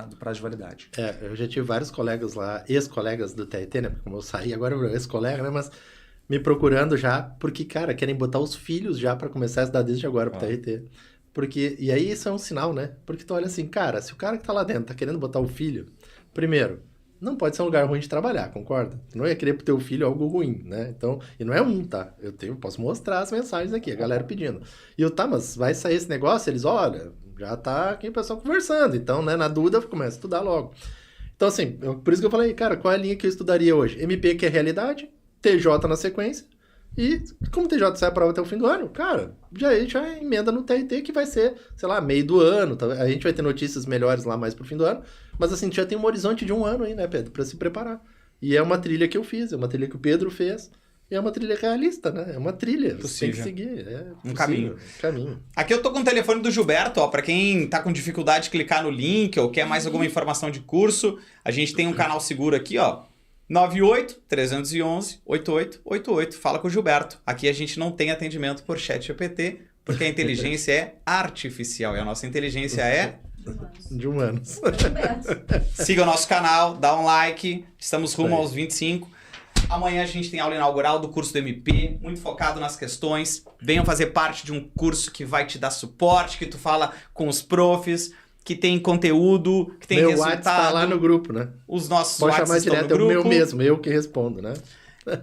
do prazo de validade. Eu já tive vários colegas lá, ex-colegas do TRT, né? Como eu saí agora, eu ex-colega, né? Mas me procurando já, porque, cara, querem botar os filhos já para começar a estudar desde agora pro TRT. Porque, e aí isso é um sinal, né? Porque tu olha assim, cara, se o cara que tá lá dentro tá querendo botar o filho, primeiro, não pode ser um lugar ruim de trabalhar, concorda? Tu não ia querer pro teu filho algo ruim, né? Então, e não é um, tá? Eu posso mostrar as mensagens aqui, a galera pedindo. E eu, mas vai sair esse negócio? Eles, olha, já tá aqui o pessoal conversando. Então, né, na dúvida, começa a estudar logo. Então, assim, por isso que eu falei, cara, qual é a linha que eu estudaria hoje? MP, que é realidade, TJ na sequência, e como TJ sai a prova até o fim do ano, cara, já emenda no TRT que vai ser, sei lá, meio do ano, tá? A gente vai ter notícias melhores lá mais pro fim do ano, mas assim, já tem um horizonte de 1 ano aí, né, Pedro, pra se preparar. E é uma trilha que eu fiz, é uma trilha que o Pedro fez, e é uma trilha realista, né? É uma trilha, você tem que seguir, um caminho. Aqui eu tô com o telefone do Gilberto, ó, pra quem tá com dificuldade de clicar no link ou quer mais alguma informação de curso, a gente tem um canal seguro aqui, ó, 98-311-8888. Fala com o Gilberto. Aqui a gente não tem atendimento por chat GPT, porque a inteligência é artificial e a nossa inteligência é... de humanos. Siga o nosso canal, dá um like. Estamos rumo aos 25. Amanhã a gente tem aula inaugural do curso do MP, muito focado nas questões. Venham fazer parte de um curso que vai te dar suporte, que tu fala com os profs, que tem conteúdo, que tem meu resultado. WhatsApp tá lá no grupo, né? Os nossos Pode WhatsApp chamar estão direto, no grupo. É o meu mesmo, eu que respondo, né?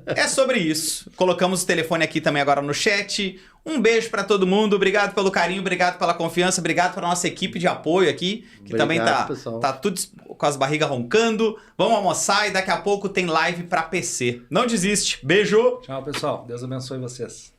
É sobre isso. Colocamos o telefone aqui também agora no chat. Um beijo pra todo mundo. Obrigado pelo carinho, obrigado pela confiança, obrigado pra nossa equipe de apoio aqui, que também tá tudo com as barrigas roncando. Vamos almoçar e daqui a pouco tem live pra PC. Não desiste. Beijo! Tchau, pessoal. Deus abençoe vocês.